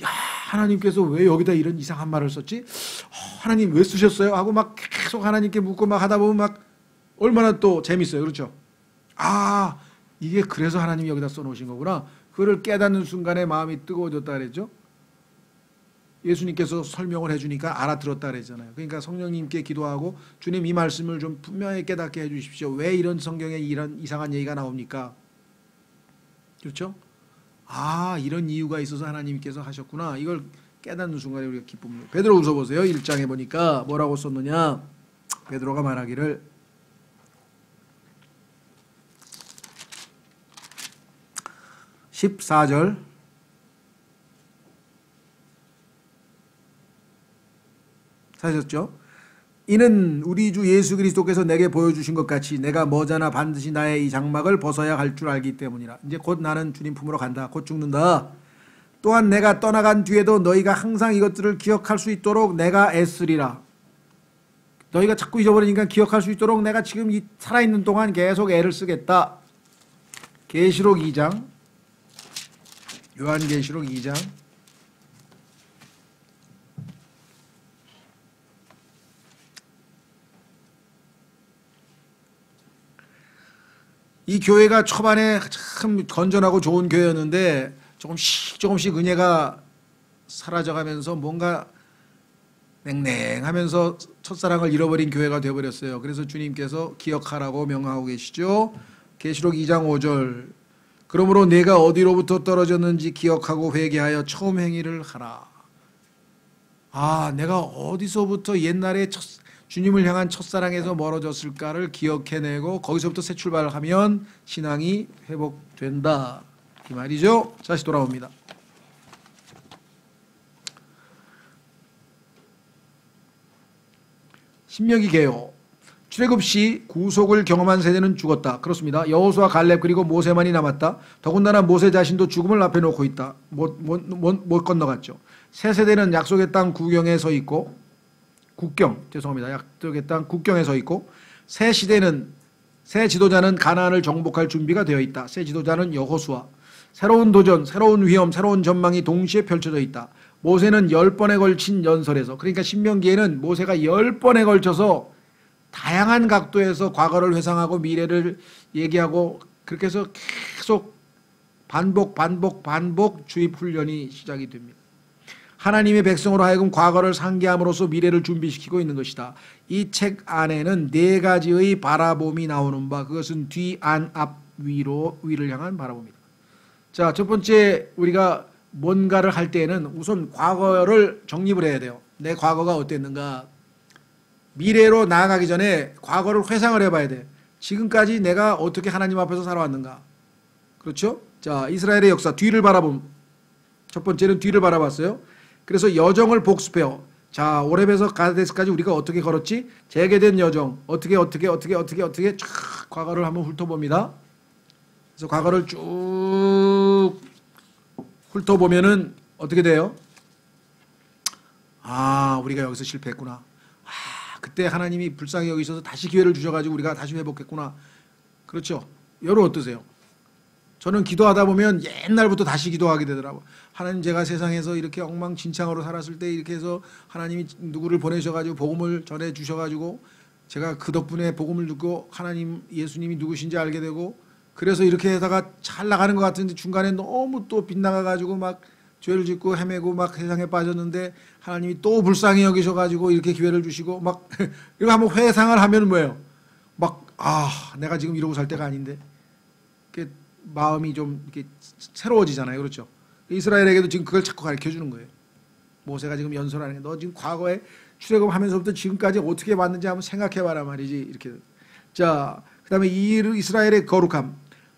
야 하나님께서 왜 여기다 이런 이상한 말을 썼지? 하나님 왜 쓰셨어요? 하고 막 계속 하나님께 묻고 막 하다 보면 막 얼마나 또 재밌어요. 그렇죠? 아 이게 그래서 하나님이 여기다 써놓으신 거구나. 그걸 깨닫는 순간에 마음이 뜨거워졌다 그랬죠. 예수님께서 설명을 해주니까 알아들었다 그랬잖아요. 그러니까 성령님께 기도하고, 주님 이 말씀을 좀 분명히 깨닫게 해주십시오. 왜 이런 성경에 이런 이상한 얘기가 나옵니까? 그렇죠? 아 이런 이유가 있어서 하나님께서 하셨구나. 이걸 깨닫는 순간에 우리가 기쁨을. 베드로후서 보세요. 1장에 보니까 뭐라고 썼느냐. 베드로가 말하기를 14절 찾으셨죠? 이는 우리 주 예수 그리스도께서 내게 보여주신 것 같이 내가 머지않아 반드시 나의 이 장막을 벗어야 할 줄 알기 때문이라. 이제 곧 나는 주님 품으로 간다. 곧 죽는다. 또한 내가 떠나간 뒤에도 너희가 항상 이것들을 기억할 수 있도록 내가 애쓰리라. 너희가 자꾸 잊어버리니까 기억할 수 있도록 내가 지금 이 살아있는 동안 계속 애를 쓰겠다. 계시록 2장, 요한계시록 2장 이 교회가 초반에 참 건전하고 좋은 교회였는데 조금씩 은혜가 사라져가면서 뭔가 냉랭하면서 첫사랑을 잃어버린 교회가 되어버렸어요. 그래서 주님께서 기억하라고 명하고 계시죠. 계시록 2장 5절 그러므로 내가 어디로부터 떨어졌는지 기억하고 회개하여 처음 행위를 하라. 아 내가 어디서부터 옛날에 주님을 향한 첫사랑에서 멀어졌을까를 기억해내고 거기서부터 새 출발을 하면 신앙이 회복된다. 이 말이죠. 다시 돌아옵니다. 신명기 개요. 출애굽 시 구속을 경험한 세대는 죽었다. 그렇습니다. 여호수아 갈렙 그리고 모세만이 남았다. 더군다나 모세 자신도 죽음을 앞에 놓고 있다. 못 건너갔죠. 새 세대는 약속의 땅 국경에 서 있고 약속의 땅 국경에 서 있고 새 지도자는 가나안을 정복할 준비가 되어 있다. 새 지도자는 여호수아. 새로운 도전, 새로운 위험, 새로운 전망이 동시에 펼쳐져 있다. 모세는 10번에 걸친 연설에서, 그러니까 신명기에는 모세가 10번에 걸쳐서 다양한 각도에서 과거를 회상하고 미래를 얘기하고 그렇게 해서 계속 반복 주입 훈련이 시작이 됩니다. 하나님의 백성으로 하여금 과거를 상기함으로써 미래를 준비시키고 있는 것이다. 이 책 안에는 네 가지의 바라봄이 나오는 바, 그것은 뒤, 안, 앞, 위를 향한 바라봄이다. 자, 첫 번째 우리가 뭔가를 할 때에는 우선 과거를 정립을 해야 돼요. 내 과거가 어땠는가. 미래로 나아가기 전에 과거를 회상을 해봐야 돼. 지금까지 내가 어떻게 하나님 앞에서 살아왔는가. 그렇죠? 자, 이스라엘의 역사, 뒤를 바라봄. 첫 번째는 뒤를 바라봤어요. 그래서 여정을 복습해요. 자, 오렙에서 가데스까지 우리가 어떻게 걸었지? 재개된 여정. 어떻게 쫙 과거를 한번 훑어봅니다. 그래서 과거를 쭉 훑어보면은 어떻게 돼요? 아, 우리가 여기서 실패했구나. 아, 그때 하나님이 불쌍히 여기셔서 다시 기회를 주셔가지고 우리가 다시 회복했구나. 그렇죠? 여러분 어떠세요? 저는 기도하다 보면 옛날부터 다시 기도하게 되더라고요. 하나님, 제가 세상에서 이렇게 엉망진창으로 살았을 때 이렇게 해서 하나님이 누구를 보내셔가지고 복음을 전해 주셔가지고 제가 그 덕분에 복음을 듣고 하나님, 예수님이 누구신지 알게 되고 그래서 이렇게 하다가 잘 나가는 것 같은데 중간에 너무 또 빗나가가지고 막 죄를 짓고 헤매고 막 세상에 빠졌는데 하나님이 또 불쌍히 여기셔가지고 이렇게 기회를 주시고 막 이거 한번 회상을 하면 뭐예요? 막 내가 지금 이러고 살 때가 아닌데. 마음이 좀 이렇게 새로워지잖아요. 그렇죠? 이스라엘에게도 지금 그걸 자꾸 가르쳐 주는 거예요. 모세가 지금 연설하는 게, 너 지금 과거에 출애굽하면서부터 지금까지 어떻게 왔는지 한번 생각해 봐라 말이지. 이렇게. 자, 그다음에 이스라엘의 거룩함.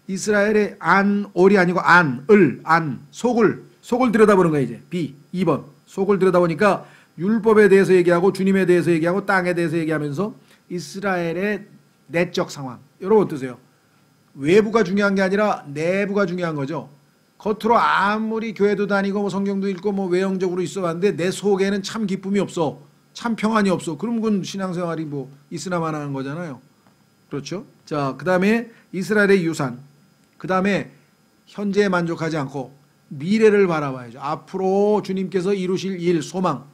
이스라엘의 올이 아니고 속을 들여다보는 거예요. 이제 B 2번. 속을 들여다보니까 율법에 대해서 얘기하고 주님에 대해서 얘기하고 땅에 대해서 얘기하면서 이스라엘의 내적 상황. 여러분 어떠세요? 외부가 중요한 게 아니라 내부가 중요한 거죠. 겉으로 아무리 교회도 다니고 뭐 성경도 읽고 뭐 외형적으로 있어 왔는데 내 속에는 참 기쁨이 없어. 참 평안이 없어. 그럼 그건 신앙생활이 뭐 있으나만 하는 거잖아요. 그렇죠? 자, 그 다음에 이스라엘의 유산. 그 다음에 현재에 만족하지 않고 미래를 바라봐야죠. 앞으로 주님께서 이루실 일, 소망.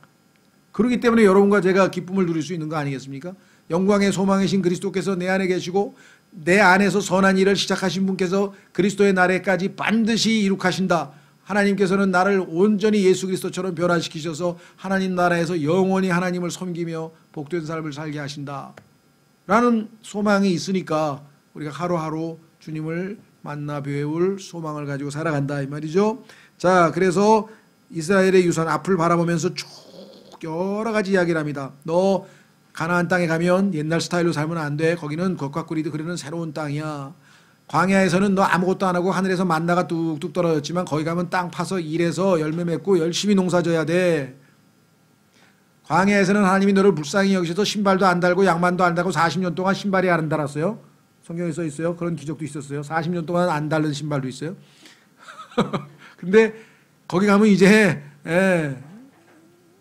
그렇기 때문에 여러분과 제가 기쁨을 누릴 수 있는 거 아니겠습니까? 영광의 소망이신 그리스도께서 내 안에 계시고 내 안에서 선한 일을 시작하신 분께서 그리스도의 날에까지 반드시 이룩하신다. 하나님께서는 나를 온전히 예수 그리스도처럼 변화시키셔서 하나님 나라에서 영원히 하나님을 섬기며 복된 삶을 살게 하신다. 라는 소망이 있으니까 우리가 하루하루 주님을 만나 배울 소망을 가지고 살아간다 이 말이죠. 자, 그래서 이스라엘의 유산 앞을 바라보면서 쭉 여러 가지 이야기를 합니다. 너 가나안 땅에 가면 옛날 스타일로 살면 안 돼. 거기는 겉과 꿀이 흐르는 새로운 땅이야. 광야에서는 너 아무것도 안 하고 하늘에서 만나가 뚝뚝 떨어졌지만 거기 가면 땅 파서 일해서 열매 맺고 열심히 농사 져야 돼. 광야에서는 하나님이 너를 불쌍히 여기셔서 신발도 안 달고 양말도 안 달고 40년 동안 신발이 안 달았어요. 성경에 써 있어요. 그런 기적도 있었어요. 40년 동안 안 달는 신발도 있어요. 근데 거기 가면 이제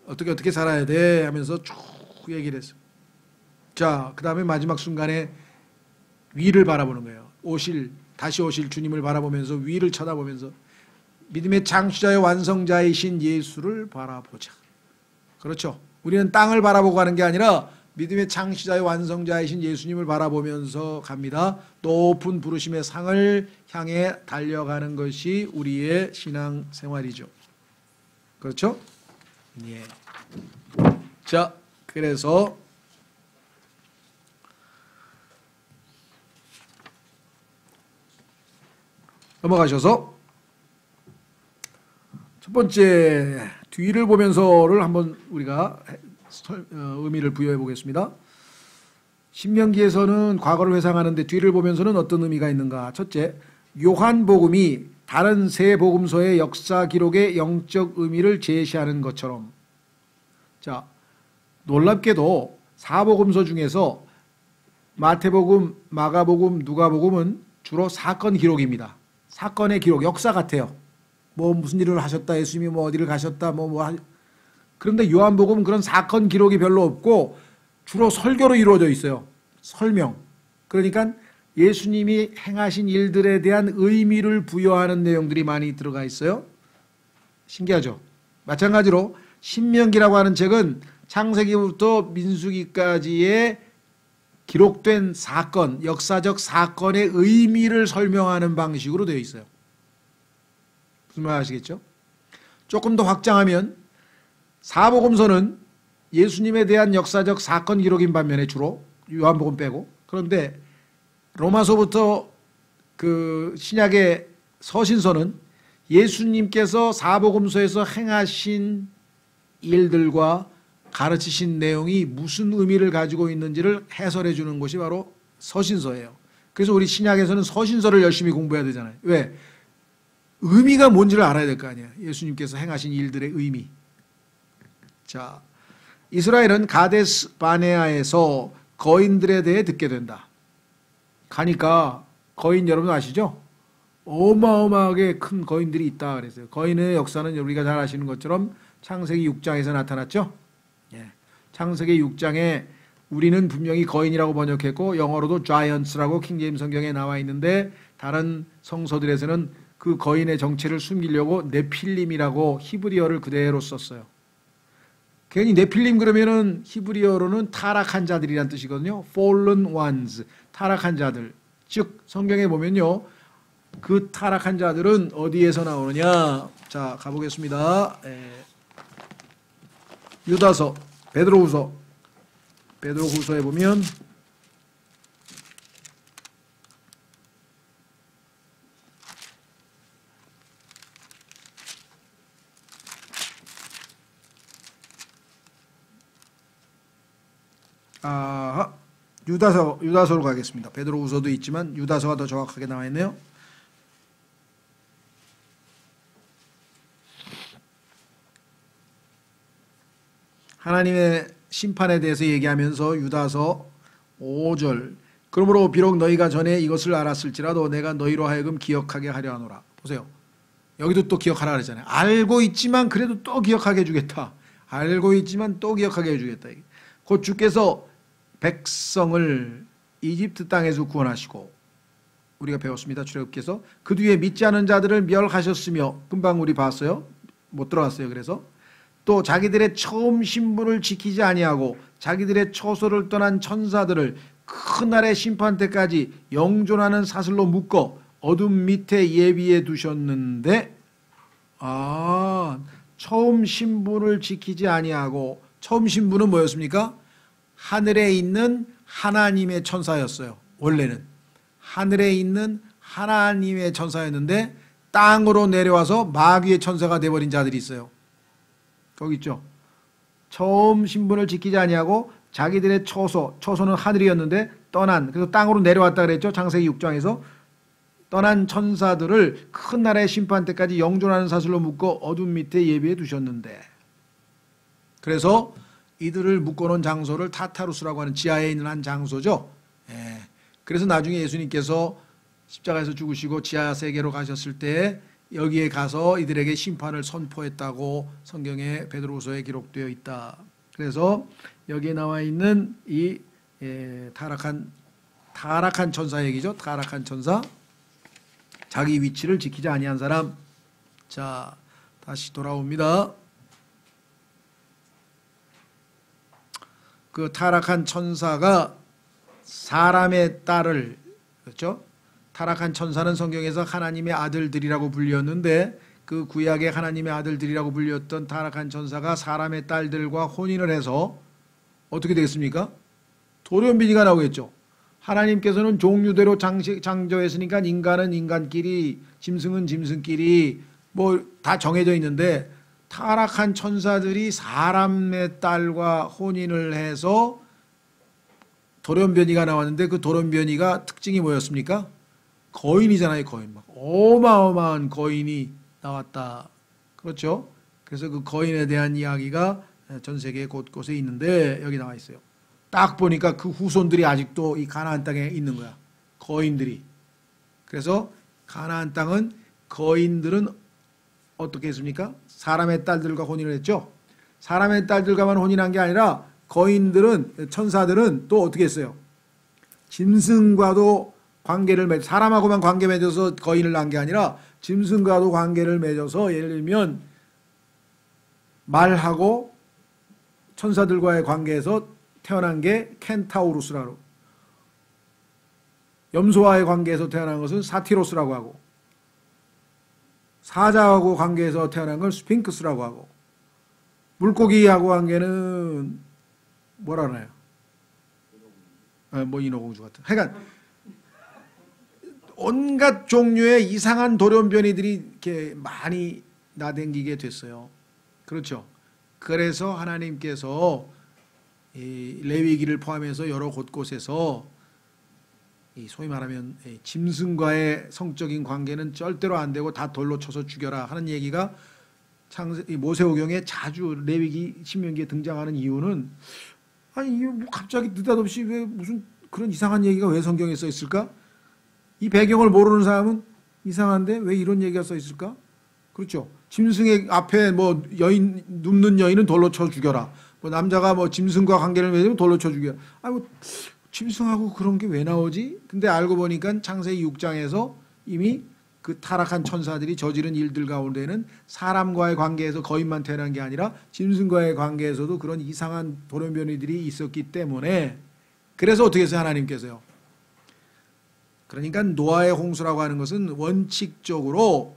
어떻게 살아야 돼 하면서 쭉 얘기를 했어요. 자, 그 다음에 마지막 순간에 위를 바라보는 거예요. 다시 오실 주님을 바라보면서 위를 쳐다보면서 믿음의 창시자의 완성자이신 예수를 바라보자. 그렇죠. 우리는 땅을 바라보고 가는 게 아니라 믿음의 창시자의 완성자이신 예수님을 바라보면서 갑니다. 높은 부르심의 상을 향해 달려가는 것이 우리의 신앙 생활이죠. 그렇죠? 예. 자, 그래서 넘어가셔서 첫 번째 뒤를 보면서를 한번 우리가 의미를 부여해 보겠습니다. 신명기에서는 과거를 회상하는데 뒤를 보면서는 어떤 의미가 있는가? 첫째, 요한복음이 다른 세 복음서의 역사 기록의 영적 의미를 제시하는 것처럼, 자, 놀랍게도 사복음서 중에서 마태복음, 마가복음, 누가복음은 주로 사건 기록입니다. 사건의 기록, 역사 같아요. 뭐 무슨 일을 하셨다, 예수님이 뭐 어디를 가셨다, 그런데 요한복음은 그런 사건 기록이 별로 없고 주로 설교로 이루어져 있어요. 설명. 그러니까 예수님이 행하신 일들에 대한 의미를 부여하는 내용들이 많이 들어가 있어요. 신기하죠? 마찬가지로 신명기라고 하는 책은 창세기부터 민수기까지의 기록된 사건, 역사적 사건의 의미를 설명하는 방식으로 되어 있어요. 무슨 말 아시겠죠? 조금 더 확장하면 사복음서는 예수님에 대한 역사적 사건 기록인 반면에 주로 요한복음 빼고, 그런데 로마서부터 그 신약의 서신서는 예수님께서 사복음서에서 행하신 일들과 가르치신 내용이 무슨 의미를 가지고 있는지를 해설해 주는 것이 바로 서신서예요. 그래서 우리 신약에서는 서신서를 열심히 공부해야 되잖아요. 왜? 의미가 뭔지를 알아야 될 거 아니에요. 예수님께서 행하신 일들의 의미. 자, 이스라엘은 가데스 바네아에서 거인들에 대해 듣게 된다. 가니까 거인 여러분 아시죠? 어마어마하게 큰 거인들이 있다 그랬어요. 거인의 역사는 우리가 잘 아시는 것처럼 창세기 6장에서 나타났죠. 예. 창세기 6장에 우리는 분명히 거인이라고 번역했고 영어로도 giants라고 킹제임스 성경에 나와 있는데 다른 성서들에서는 그 거인의 정체를 숨기려고 네필림이라고 히브리어를 그대로 썼어요. 괜히 네필림 그러면은 히브리어로는 타락한 자들이란 뜻이거든요. fallen ones, 타락한 자들. 즉 성경에 보면요, 그 타락한 자들은 어디에서 나오느냐? 자, 가보겠습니다. 유다서, 베드로후서에 보면 유다서로 가겠습니다. 베드로후서도 있지만 유다서가 더 정확하게 나와 있네요. 하나님의 심판에 대해서 얘기하면서 유다서 5절, 그러므로 비록 너희가 전에 이것을 알았을지라도 내가 너희로 하여금 기억하게 하려 하노라. 보세요. 여기도 또 기억하라 그랬잖아요. 알고 있지만 그래도 또 기억하게 해주겠다. 알고 있지만 또 기억하게 해주겠다. 곧 주께서 백성을 이집트 땅에서 구원하시고, 우리가 배웠습니다. 출애굽기에서 그 뒤에 믿지 않은 자들을 멸하셨으며, 금방 우리 봤어요. 못 들어갔어요. 그래서 또 자기들의 처음 신분을 지키지 아니하고 자기들의 처소를 떠난 천사들을 그날의 심판 때까지 영존하는 사슬로 묶어 어둠 밑에 예비해 두셨는데, 처음 신분을 지키지 아니하고, 처음 신분은 뭐였습니까? 하늘에 있는 하나님의 천사였어요. 원래는 하늘에 있는 하나님의 천사였는데 땅으로 내려와서 마귀의 천사가 돼버린 자들이 있어요. 거기 있죠. 처음 신분을 지키지 아니하고 자기들의 처소는 하늘이었는데 떠난, 그래서 땅으로 내려왔다 그랬죠. 창세기 6장에서 떠난 천사들을 큰 날의 심판 때까지 영존하는 사슬로 묶어 어둠 밑에 예비해 두셨는데, 그래서 이들을 묶어놓은 장소를 타타루스라고 하는 지하에 있는 한 장소죠. 예. 그래서 나중에 예수님께서 십자가에서 죽으시고 지하 세계로 가셨을 때 여기에 가서 이들에게 심판을 선포했다고 성경에 베드로후서에 기록되어 있다. 그래서 여기에 나와 있는 이 타락한 천사 얘기죠. 타락한 천사, 자기 위치를 지키지 아니한 사람. 자, 다시 돌아옵니다. 그 타락한 천사가 사람의 딸을, 그렇죠? 타락한 천사는 성경에서 하나님의 아들들이라고 불렸는데, 그 구약의 하나님의 아들들이라고 불렸던 타락한 천사가 사람의 딸들과 혼인을 해서 어떻게 되겠습니까? 돌연변이가 나오겠죠. 하나님께서는 종류대로 창조했으니까 인간은 인간끼리, 짐승은 짐승끼리 뭐 다 정해져 있는데, 타락한 천사들이 사람의 딸과 혼인을 해서 돌연변이가 나왔는데, 그 돌연변이가 특징이 뭐였습니까? 거인이잖아요. 거인. 막 어마어마한 거인이 나왔다. 그렇죠? 그래서 그 거인에 대한 이야기가 전 세계 곳곳에 있는데 여기 나와 있어요. 딱 보니까 그 후손들이 아직도 이 가나안 땅에 있는 거야. 거인들이. 그래서 가나안 땅은, 거인들은 어떻게 했습니까? 사람의 딸들과 혼인을 했죠. 사람의 딸들과만 혼인한 게 아니라 거인들은, 천사들은 또 어떻게 했어요? 짐승과도 관계를 사람하고만 관계 맺어서 거인을 낳은 게 아니라 짐승과도 관계를 맺어서, 예를 들면 말하고 천사들과의 관계에서 태어난 게 켄타우루스라고, 염소와의 관계에서 태어난 것은 사티로스라고 하고, 사자하고 관계에서 태어난 걸 스핑크스라고 하고, 물고기하고 관계는 뭐라 하나요? 뭐 인어공주 같은. 하여간 온갖 종류의 이상한 돌연변이들이 이렇게 많이 나댕기게 됐어요. 그렇죠. 그래서 하나님께서 이 레위기를 포함해서 여러 곳곳에서 이 소위 말하면 짐승과의 성적인 관계는 절대로 안 되고 다 돌로 쳐서 죽여라 하는 얘기가 모세오경에 자주 레위기 신명기에 등장하는 이유는 아니 뭐 갑자기 느닷없이 왜 무슨 그런 이상한 얘기가 왜 성경에 써 있을까? 이 배경을 모르는 사람은 이상한데 왜 이런 얘기가 써 있을까? 그렇죠. 짐승의 앞에 뭐 여인 눕는 여인은 돌로 쳐 죽여라. 뭐 남자가 뭐 짐승과 관계를 맺으면 돌로 쳐 죽여라. 아 뭐 짐승하고 그런 게 왜 나오지? 근데 알고 보니까 창세기 6장에서 이미 그 타락한 천사들이 저지른 일들 가운데는 사람과의 관계에서 거인만 태어난 게 아니라 짐승과의 관계에서도 그런 이상한 돌연변이들이 있었기 때문에 그래서 어떻게 했어요? 하나님께서요. 그러니까 노아의 홍수라고 하는 것은 원칙적으로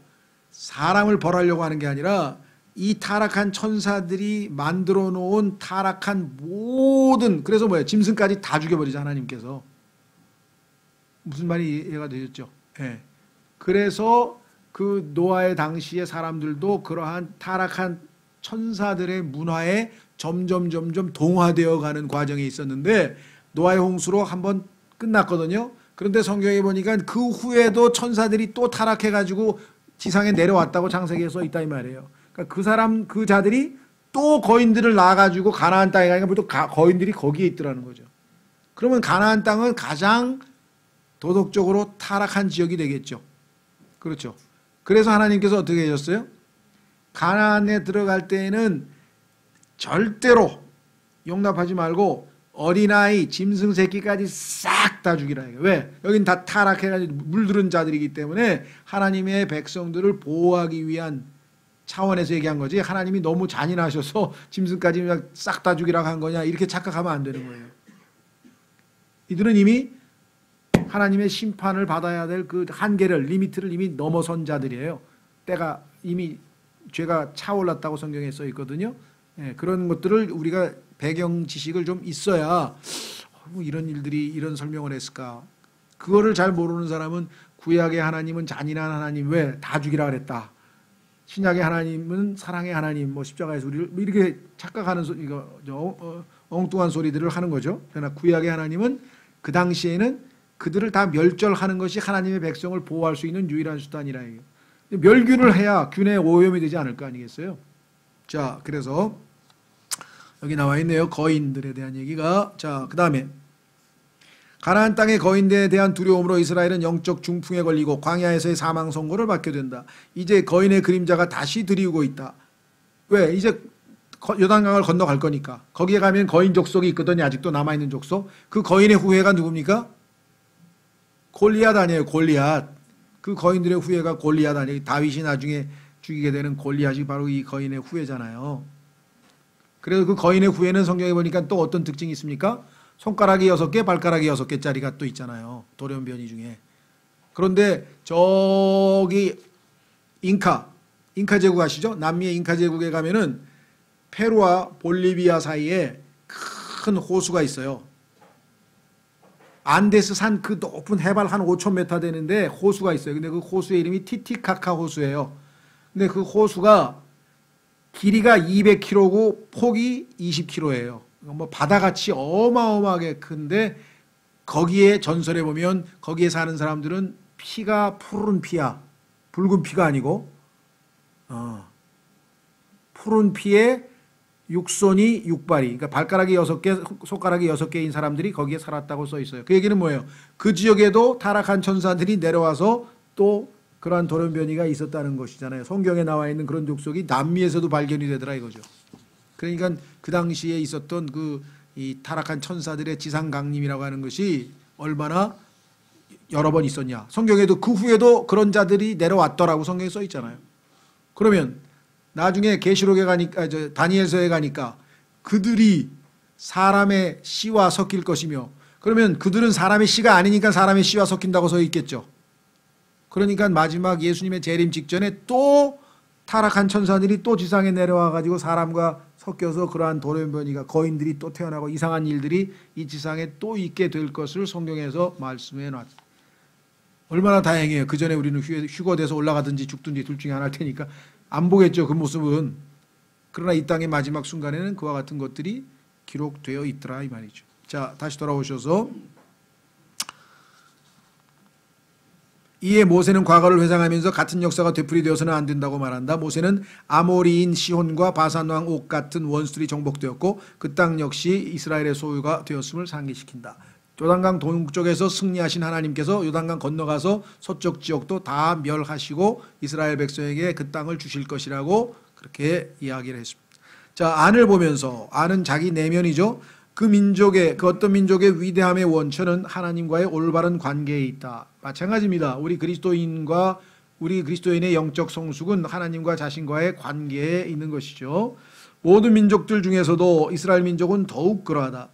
사람을 벌하려고 하는 게 아니라 이 타락한 천사들이 만들어 놓은 타락한 모든 그래서 뭐예요? 짐승까지 다 죽여버리자 하나님께서. 무슨 말이 이해가 되셨죠? 네. 그래서 그 노아의 당시의 사람들도 그러한 타락한 천사들의 문화에 점점 동화되어 가는 과정이 있었는데 노아의 홍수로 한번 끝났거든요. 그런데 성경에 보니까 그 후에도 천사들이 또 타락해가지고 지상에 내려왔다고 창세기에 써 있다 이 말이에요. 그러니까 그 자들이 또 거인들을 낳아가지고 가나안 땅에 가니까 또 거인들이 거기에 있더라는 거죠. 그러면 가나안 땅은 가장 도덕적으로 타락한 지역이 되겠죠. 그렇죠. 그래서 하나님께서 어떻게 하셨어요? 가나안에 들어갈 때에는 절대로 용납하지 말고 어린아이, 짐승 새끼까지 싹 다 죽이라. 왜? 여긴 다 타락해가지고 물들은 자들이기 때문에 하나님의 백성들을 보호하기 위한 차원에서 얘기한 거지 하나님이 너무 잔인하셔서 짐승까지 싹 다 죽이라고 한 거냐 이렇게 착각하면 안 되는 거예요. 이들은 이미 하나님의 심판을 받아야 될 그 한계를 리미트를 이미 넘어선 자들이에요. 때가 이미 죄가 차올랐다고 성경에 써 있거든요. 예, 그런 것들을 우리가 배경 지식을 좀 있어야 뭐 이런 일들이 이런 설명을 했을까. 그거를 잘 모르는 사람은 구약의 하나님은 잔인한 하나님 왜 다 죽이라 그랬다. 신약의 하나님은 사랑의 하나님 뭐 십자가에서 우리를 이렇게 착각하는 엉뚱한 소리들을 하는 거죠. 그러나 구약의 하나님은 그 당시에는 그들을 다 멸절하는 것이 하나님의 백성을 보호할 수 있는 유일한 수단이라 해요. 멸균을 해야 균에 오염이 되지 않을 거 아니겠어요? 자, 그래서 여기 나와 있네요. 거인들에 대한 얘기가. 자, 그 다음에 가나안 땅의 거인들에 대한 두려움으로 이스라엘은 영적 중풍에 걸리고 광야에서의 사망 선고를 받게 된다. 이제 거인의 그림자가 다시 드리우고 있다. 왜? 이제 요단강을 건너갈 거니까. 거기에 가면 거인 족속이 있거든요. 아직도 남아있는 족속. 그 거인의 후예가 누굽니까? 골리앗 아니에요. 골리앗. 그 거인들의 후예가 골리앗 아니에요. 다윗이 나중에 죽이게 되는 골리앗이 바로 이 거인의 후예잖아요. 그래서 그 거인의 후예는 성경에 보니까 또 어떤 특징이 있습니까? 손가락이 6개, 발가락이 6개짜리가 또 있잖아요. 돌연변이 중에. 그런데 저기 잉카 제국 아시죠? 남미의 잉카 제국에 가면은 페루와 볼리비아 사이에 큰 호수가 있어요. 안데스 산 그 높은 해발 한 5,000m 되는데 호수가 있어요. 근데 그 호수의 이름이 티티카카 호수예요. 근데 그 호수가 길이가 200km고 폭이 20km예요. 뭐 바다같이 어마어마하게 큰데 거기에 전설에 보면 거기에 사는 사람들은 피가 푸른 피야. 붉은 피가 아니고 푸른 피에 육손이 6발이 그러니까 발가락이 6개 손가락이 6개인 사람들이 거기에 살았다고 써 있어요. 그 얘기는 뭐예요? 그 지역에도 타락한 천사들이 내려와서 또 그러한 돌연변이가 있었다는 것이잖아요. 성경에 나와 있는 그런 족속이 남미에서도 발견이 되더라 이거죠. 그러니까 그 당시에 있었던 그 이 타락한 천사들의 지상 강림이라고 하는 것이 얼마나 여러 번 있었냐. 성경에도 그 후에도 그런 자들이 내려왔더라고 성경에 써 있잖아요. 그러면 나중에 계시록에 가니까 다니엘서에 가니까 그들이 사람의 씨와 섞일 것이며 그러면 그들은 사람의 씨가 아니니까 사람의 씨와 섞인다고 써 있겠죠. 그러니까 마지막 예수님의 재림 직전에 또 타락한 천사들이 또 지상에 내려와 가지고 사람과 섞여서 그러한 돌연변이가 거인들이 또 태어나고 이상한 일들이 이 지상에 또 있게 될 것을 성경에서 말씀해 놨습니다. 얼마나 다행이에요. 그 전에 우리는 휴거돼서 올라가든지 죽든지 둘 중에 하나일 테니까 안 보겠죠, 그 모습은. 그러나 이 땅의 마지막 순간에는 그와 같은 것들이 기록되어 있더라 이 말이죠. 자, 다시 돌아오셔서 이에 모세는 과거를 회상하면서 같은 역사가 되풀이되어서는 안 된다고 말한다. 모세는 아모리인 시혼과 바산왕 옥 같은 원수들이 정복되었고 그 땅 역시 이스라엘의 소유가 되었음을 상기시킨다. 요단강 동쪽에서 승리하신 하나님께서 요단강 건너가서 서쪽 지역도 다 멸하시고 이스라엘 백성에게 그 땅을 주실 것이라고 그렇게 이야기를 했습니다. 자, 안을 보면서, 안은 자기 내면이죠. 그 민족의, 그 어떤 민족의 위대함의 원천은 하나님과의 올바른 관계에 있다. 마찬가지입니다. 우리 그리스도인의 영적 성숙은 하나님과 자신과의 관계에 있는 것이죠. 모든 민족들 중에서도 이스라엘 민족은 더욱 그러하다.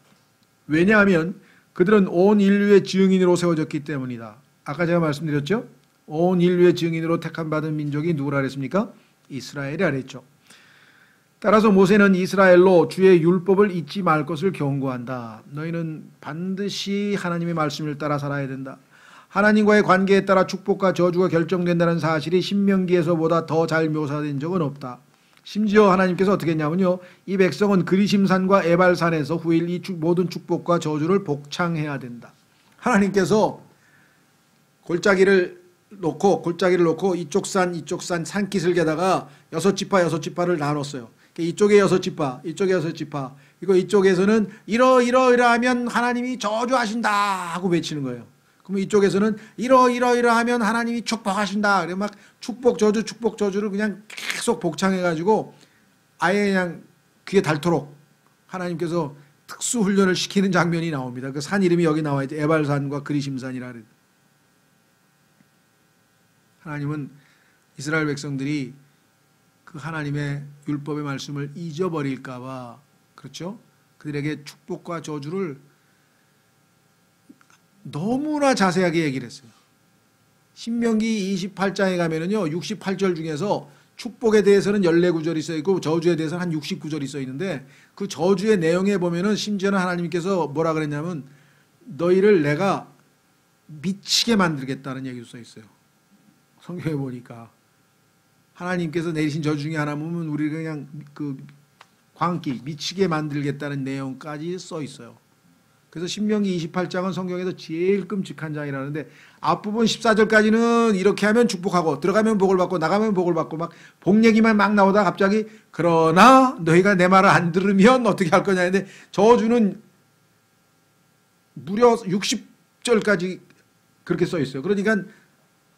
왜냐하면 그들은 온 인류의 증인으로 세워졌기 때문이다. 아까 제가 말씀드렸죠? 온 인류의 증인으로 택함받은 민족이 누구라 그랬습니까? 이스라엘이라 그랬죠. 따라서 모세는 이스라엘로 주의 율법을 잊지 말 것을 경고한다. 너희는 반드시 하나님의 말씀을 따라 살아야 된다. 하나님과의 관계에 따라 축복과 저주가 결정된다는 사실이 신명기에서보다 더 잘 묘사된 적은 없다. 심지어 하나님께서 어떻게 했냐면요, 이 백성은 그리심산과 에발산에서 후일 이 모든 축복과 저주를 복창해야 된다. 하나님께서 골짜기를 놓고 이쪽 산 산기슭에다가 6지파를 나눴어요. 이쪽에 6지파, 이쪽에 6지파. 이쪽에서는 이러하면 하나님이 저주하신다 하고 외치는 거예요. 그러면 이쪽에서는 이러하면 하나님이 축복하신다. 그래 막 축복 저주를 그냥 계속 복창해가지고 아예 그냥 귀에 닳도록 하나님께서 특수 훈련을 시키는 장면이 나옵니다. 그 산 이름이 여기 나와 있죠. 에발산과 그리심산이라 그래요. 하나님은 이스라엘 백성들이 그 하나님의 율법의 말씀을 잊어버릴까봐, 그렇죠? 그들에게 축복과 저주를 너무나 자세하게 얘기를 했어요. 신명기 28장에 가면은요, 68절 중에서 축복에 대해서는 14구절이 써 있고 저주에 대해서는 한 69절이 써 있는데 그 저주의 내용에 보면은 심지어는 하나님께서 뭐라 그랬냐면 너희를 내가 미치게 만들겠다는 얘기도 써 있어요. 성경에 보니까 하나님께서 내리신 저주 중에 하나 보면 우리를 그냥 그 광기 미치게 만들겠다는 내용까지 써 있어요. 그래서 신명기 28장은 성경에서 제일 끔찍한 장이라는데 앞부분 14절까지는 이렇게 하면 축복하고 들어가면 복을 받고 나가면 복을 받고 막 복 얘기만 막 나오다 갑자기 그러나 너희가 내 말을 안 들으면 어떻게 할 거냐 했는데 저주는 무려 60절까지 그렇게 써 있어요. 그러니까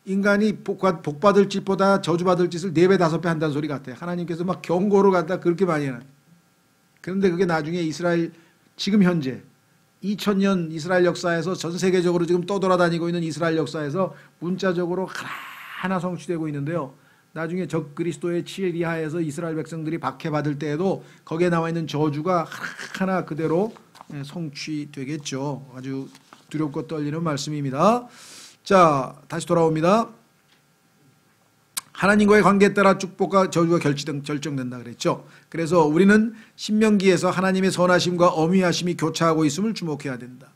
인간이 복 받을 짓보다 저주 받을 짓을 4배 5배 한다는 소리 같아요. 하나님께서 막 경고를 갖다 그렇게 많이 해요. 그런데 그게 나중에 이스라엘 지금 현재 2000년 이스라엘 역사에서 전 세계적으로 지금 떠돌아다니고 있는 이스라엘 역사에서 문자적으로 하나 성취되고 있는데요. 나중에 적 그리스도의 치일 이하에서 이스라엘 백성들이 박해받을 때에도 거기에 나와 있는 저주가 하나 그대로 성취되겠죠. 아주 두렵고 떨리는 말씀입니다. 자, 다시 돌아옵니다. 하나님과의 관계에 따라 축복과 저주가 결정된다 그랬죠. 그래서 우리는 신명기에서 하나님의 선하심과 어미하심이 교차하고 있음을 주목해야 된다.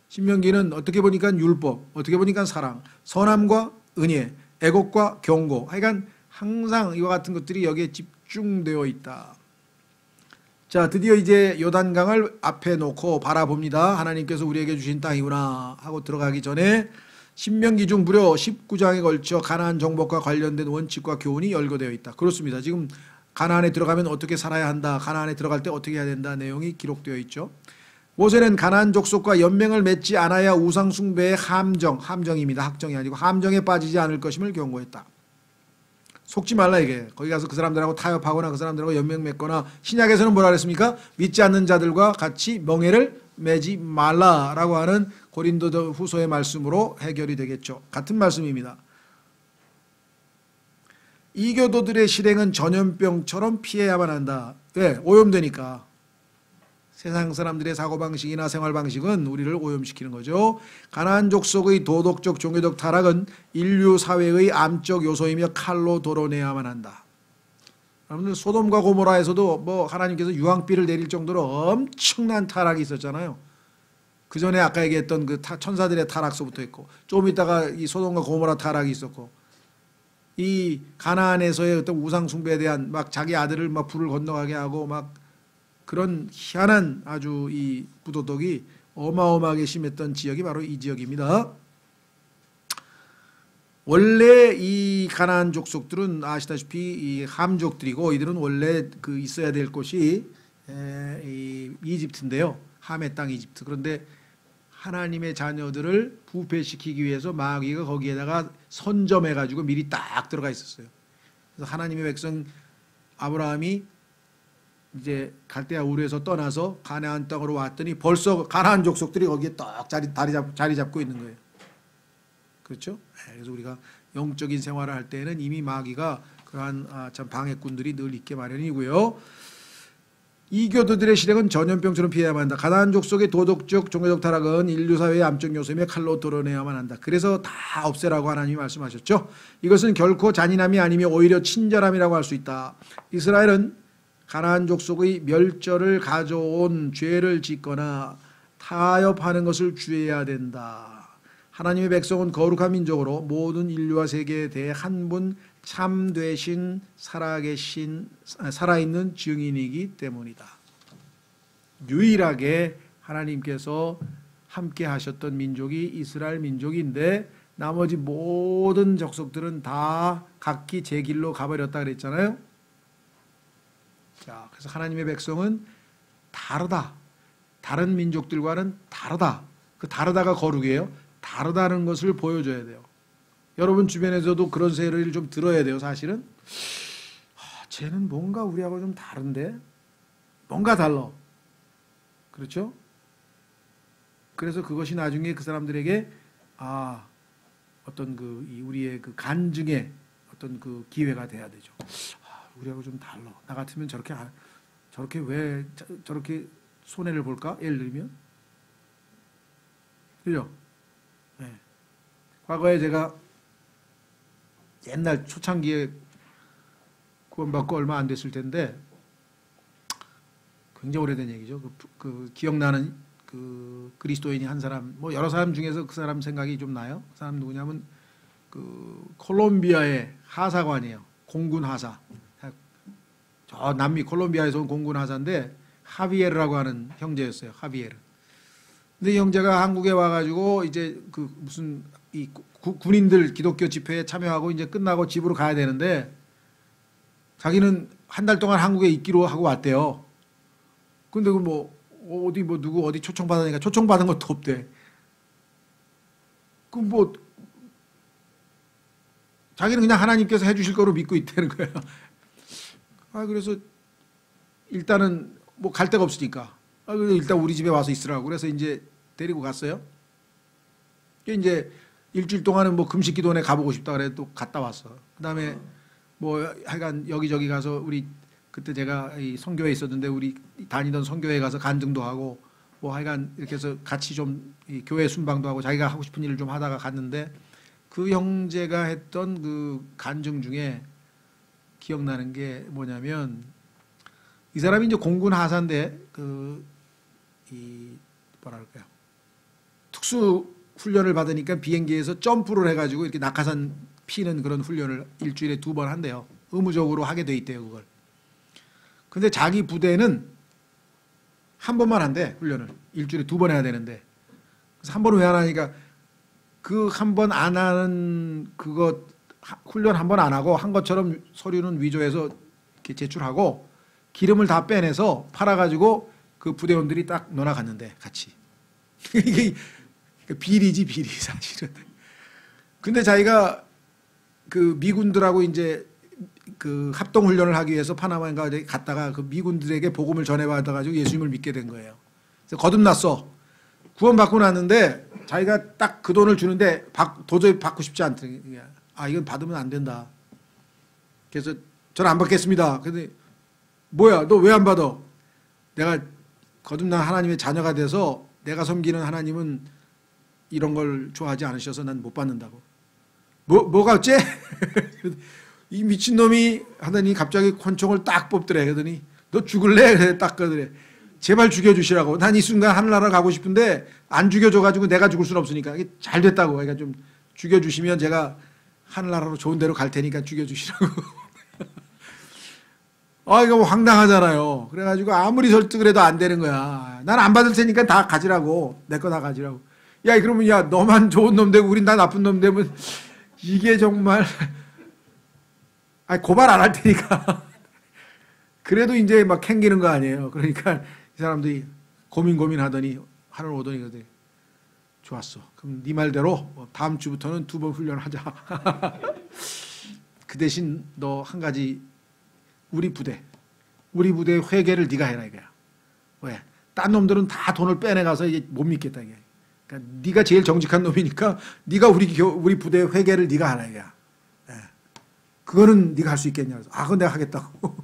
신명기는 어떻게 보니까 율법, 어떻게 보니까 사랑, 선함과 은혜, 애곡과 경고, 하여간 항상 이와 같은 것들이 여기에 집중되어 있다. 자, 드디어 이제 요단강을 앞에 놓고 바라봅니다. 하나님께서 우리에게 주신 땅이구나 하고 들어가기 전에 신명기 중 무려 19장에 걸쳐 가나안 정복과 관련된 원칙과 교훈이 열거되어 있다. 그렇습니다. 지금 가나안에 들어가면 어떻게 살아야 한다, 가나안에 들어갈 때 어떻게 해야 된다 내용이 기록되어 있죠. 모세는 가나안 족속과 연맹을 맺지 않아야 우상 숭배의 함정입니다. 학정이 아니고 함정에 빠지지 않을 것임을 경고했다. 속지 말라 이게. 거기 가서 그 사람들하고 타협하거나 그 사람들하고 연맹 맺거나 신약에서는 뭐라 그랬습니까? 믿지 않는 자들과 같이 멍에를 매지 말라라고 하는 고린도 후서의 말씀으로 해결이 되겠죠. 같은 말씀입니다. 이교도들의 실행은 전염병처럼 피해야만 한다. 왜? 오염되니까. 세상 사람들의 사고방식이나 생활방식은 우리를 오염시키는 거죠. 가나안 족속의 도덕적 종교적 타락은 인류 사회의 암적 요소이며 칼로 도려내야만 한다. 여러분들 소돔과 고모라에서도 뭐 하나님께서 유황비를 내릴 정도로 엄청난 타락이 있었잖아요. 그 전에 아까 얘기했던 그 천사들의 타락서부터 있고, 좀 있다가 이 소돔과 고모라 타락이 있었고, 이 가나안에서의 어떤 우상 숭배에 대한 막 자기 아들을 막 불을 건너가게 하고 막 그런 희한한 아주 이 부도덕이 어마어마하게 심했던 지역이 바로 이 지역입니다. 원래 이 가나안 족속들은 아시다시피 이 함족들이고, 이들은 원래 그 있어야 될 곳이 이 이집트인데요. 함의 땅 이집트. 그런데 하나님의 자녀들을 부패시키기 위해서 마귀가 거기에다가 선점해가지고 미리 딱 들어가 있었어요. 그래서 하나님의 백성 아브라함이 이제 갈대아 우르에서 떠나서 가나안 땅으로 왔더니 벌써 가나안 족속들이 거기에 딱 자리 잡고 있는 거예요. 그렇죠? 그래서 우리가 영적인 생활을 할 때는 이미 마귀가 그러한 참 방해꾼들이 늘 있게 마련이고요. 이교도들의 실행은 전염병처럼 피해야만 한다. 가나안 족속의 도덕적, 종교적 타락은 인류 사회의 암적 요소이며 칼로 드러내야만 한다. 그래서 다 없애라고 하나님이 말씀하셨죠. 이것은 결코 잔인함이 아니며 오히려 친절함이라고 할 수 있다. 이스라엘은 가나안 족속의 멸절을 가져온 죄를 짓거나 타협하는 것을 주의해야 된다. 하나님의 백성은 거룩한 민족으로 모든 인류와 세계에 대해 한 분 참되신 살아있는 증인이기 때문이다. 유일하게 하나님께서 함께 하셨던 민족이 이스라엘 민족인데 나머지 모든 족속들은 다 각기 제 길로 가버렸다 그랬잖아요. 자, 그래서 하나님의 백성은 다르다. 다른 민족들과는 다르다. 그 다르다가 거룩이에요. 다르다는 것을 보여줘야 돼요. 여러분 주변에서도 그런 세례를 좀 들어야 돼요. 사실은 쟤는 뭔가 우리하고 좀 다른데, 뭔가 달라. 그렇죠? 그래서 그것이 나중에 그 사람들에게 어떤 그 우리의 그 간증의 어떤 그 기회가 돼야 되죠. 우리하고 좀 달라. 나 같으면 저렇게 왜 저렇게 손해를 볼까? 예를 들면, 그죠? 네. 과거에 제가 옛날 초창기에 구원받고 얼마 안 됐을 텐데, 굉장히 오래된 얘기죠. 그 기억나는 그 그리스도인이 한 사람, 뭐 여러 사람 중에서 그 사람 생각이 좀 나요. 그 사람 누구냐면 그 콜롬비아의 하사관이에요. 공군 하사. 저 남미 콜롬비아에서 온 공군 하사인데 하비에르라고 하는 형제였어요. 하비에르. 근데 이 형제가 한국에 와가지고 이제 그 무슨 이 군인들 기독교 집회에 참여하고 이제 끝나고 집으로 가야 되는데, 자기는 한 달 동안 한국에 있기로 하고 왔대요. 근데 그 뭐 어디 뭐 누구 어디 초청받으니까 초청받은 것도 없대. 그 뭐 자기는 그냥 하나님께서 해주실 거로 믿고 있다는 거야. 그래서 일단은 뭐 갈 데가 없으니까 일단 우리 집에 와서 있으라고 그래서 이제 데리고 갔어요. 이제 일주일 동안은 뭐 금식기도원에 가보고 싶다 그래 또 갔다 왔어. 그다음에 뭐 하여간 여기저기 가서 우리 그때 제가 이 선교회에 있었는데 우리 다니던 선교회에 가서 간증도 하고 뭐 하여간 이렇게 해서 같이 좀 이 교회 순방도 하고 자기가 하고 싶은 일을 좀 하다가 갔는데, 그 형제가 했던 그 간증 중에 기억나는 게 뭐냐면, 이 사람이 이제 공군 하사인데 뭐랄까요, 특수 훈련을 받으니까 비행기에서 점프를 해가지고 이렇게 낙하산 피는 그런 훈련을 일주일에 2번 한대요. 의무적으로 하게 돼 있대요, 그걸. 근데 자기 부대는 한 번만 한대, 훈련을. 일주일에 2번 해야 되는데. 그래서 한 번은 왜 안 하니까, 그 한 번 안 하는 그거 훈련 한 번 안 하고 한 것처럼 서류는 위조해서 이렇게 제출하고 기름을 다 빼내서 팔아가지고 그 부대원들이 딱 놀아 갔는데 같이. 이게 비리지, 비리, 사실은. 근데 자기가 그 미군들하고 이제 그 합동훈련을 하기 위해서 파나마인가 갔다가 그 미군들에게 복음을 전해받아가지고 예수님을 믿게 된 거예요. 그래서 거듭났어. 구원받고 났는데 자기가 딱 그 돈을 주는데 도저히 받고 싶지 않더니, 이건 받으면 안 된다. 그래서 저는 안 받겠습니다. 근데 뭐야, 너 왜 안 받아? 내가 거듭난 하나님의 자녀가 돼서 내가 섬기는 하나님은 이런 걸 좋아하지 않으셔서 난 못 받는다고. 뭐가 어째? 이 미친놈이 하더니 갑자기 권총을 딱 뽑더래. 그러더니 너 죽을래? 그래 딱 그러더래. 제발 죽여주시라고. 난 이 순간 하늘나라 가고 싶은데 안 죽여줘가지고 내가 죽을 수는 없으니까. 이게 잘 됐다고. 그러니까 좀 죽여주시면 제가 하늘나라로 좋은 데로 갈 테니까 죽여주시라고. 이거 뭐 황당하잖아요. 그래가지고 아무리 설득을 해도 안 되는 거야. 난 안 받을 테니까 다 가지라고. 내 거 다 가지라고. 야, 그러면 야, 너만 좋은 놈 되고 우린 다 나쁜 놈 되면 이게 정말. 고발 안 할 테니까. 그래도 이제 막 캥기는 거 아니에요. 그러니까 이 사람들이 고민하더니 하늘 오더니 그래. 좋았어. 그럼 네 말대로 다음 주부터는 2번 훈련하자. 그 대신 너 한 가지 우리 부대의 회계를 네가 해라 이거야. 왜? 딴 놈들은 다 돈을 빼내가서 이제 못 믿겠다 이게. 그러니까 네가 제일 정직한 놈이니까 네가 우리 부대의 회계를 네가 하라 이거야. 그거는 네가 할 수 있겠냐? 그래서 그건 내가 하겠다고.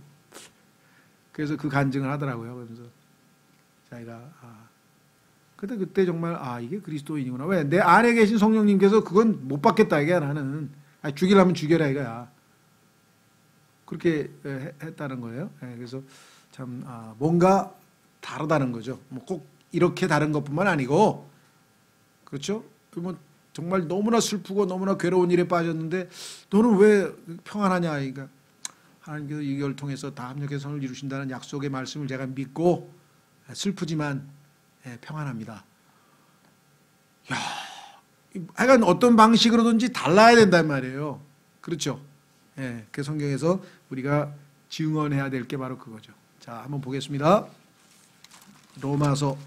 그래서 그 간증을 하더라고요. 그러면서 자기가 그때 정말 이게 그리스도인이구나. 왜? 내 안에 계신 성령님께서 그건 못 받겠다 이게 나는. 죽이려면 죽여라 이거야. 그렇게 했다는 거예요. 그래서 참 뭔가 다르다는 거죠. 뭐 꼭 이렇게 다른 것뿐만 아니고 그렇죠? 뭐 정말 너무나 슬프고 너무나 괴로운 일에 빠졌는데 너는 왜 평안하냐? 그러니까 하나님께서 이걸 통해서 다 합력의 선을 이루신다는 약속의 말씀을 제가 믿고 슬프지만 평안합니다. 야, 하여간 어떤 방식으로든지 달라야 된단 말이에요. 그렇죠? 그 성경에서 우리가 증언해야 될 게 바로 그거죠. 자, 한번 보겠습니다. 로마서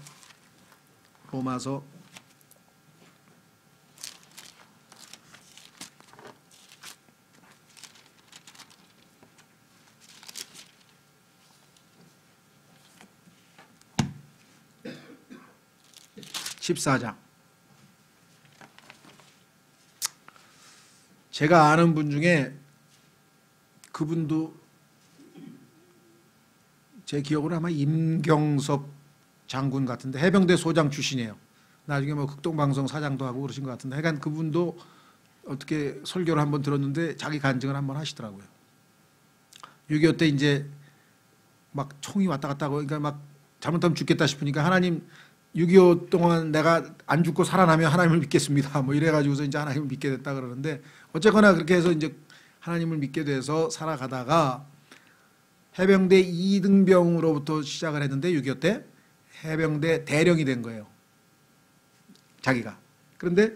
14장. 제가 아는 분 중에 그분도 제 기억으로 아마 임경섭 장군 같은데 해병대 소장 출신이에요. 나중에 뭐 극동방송 사장도 하고 그러신 것 같은데 하여간 그분도 어떻게 설교를 한번 들었는데 자기 간증을 한번 하시더라고요. 6.25 때 이제 막 총이 왔다 갔다 하고 그러니까 막 잘못하면 죽겠다 싶으니까 하나님 6.25 동안 내가 안 죽고 살아나면 하나님을 믿겠습니다. 뭐 이래가지고서 이제 하나님을 믿게 됐다 그러는데 어쨌거나 그렇게 해서 이제 하나님을 믿게 돼서 살아가다가 해병대 2등병으로부터 시작을 했는데 6.25 때 해병대 대령이 된 거예요. 자기가. 그런데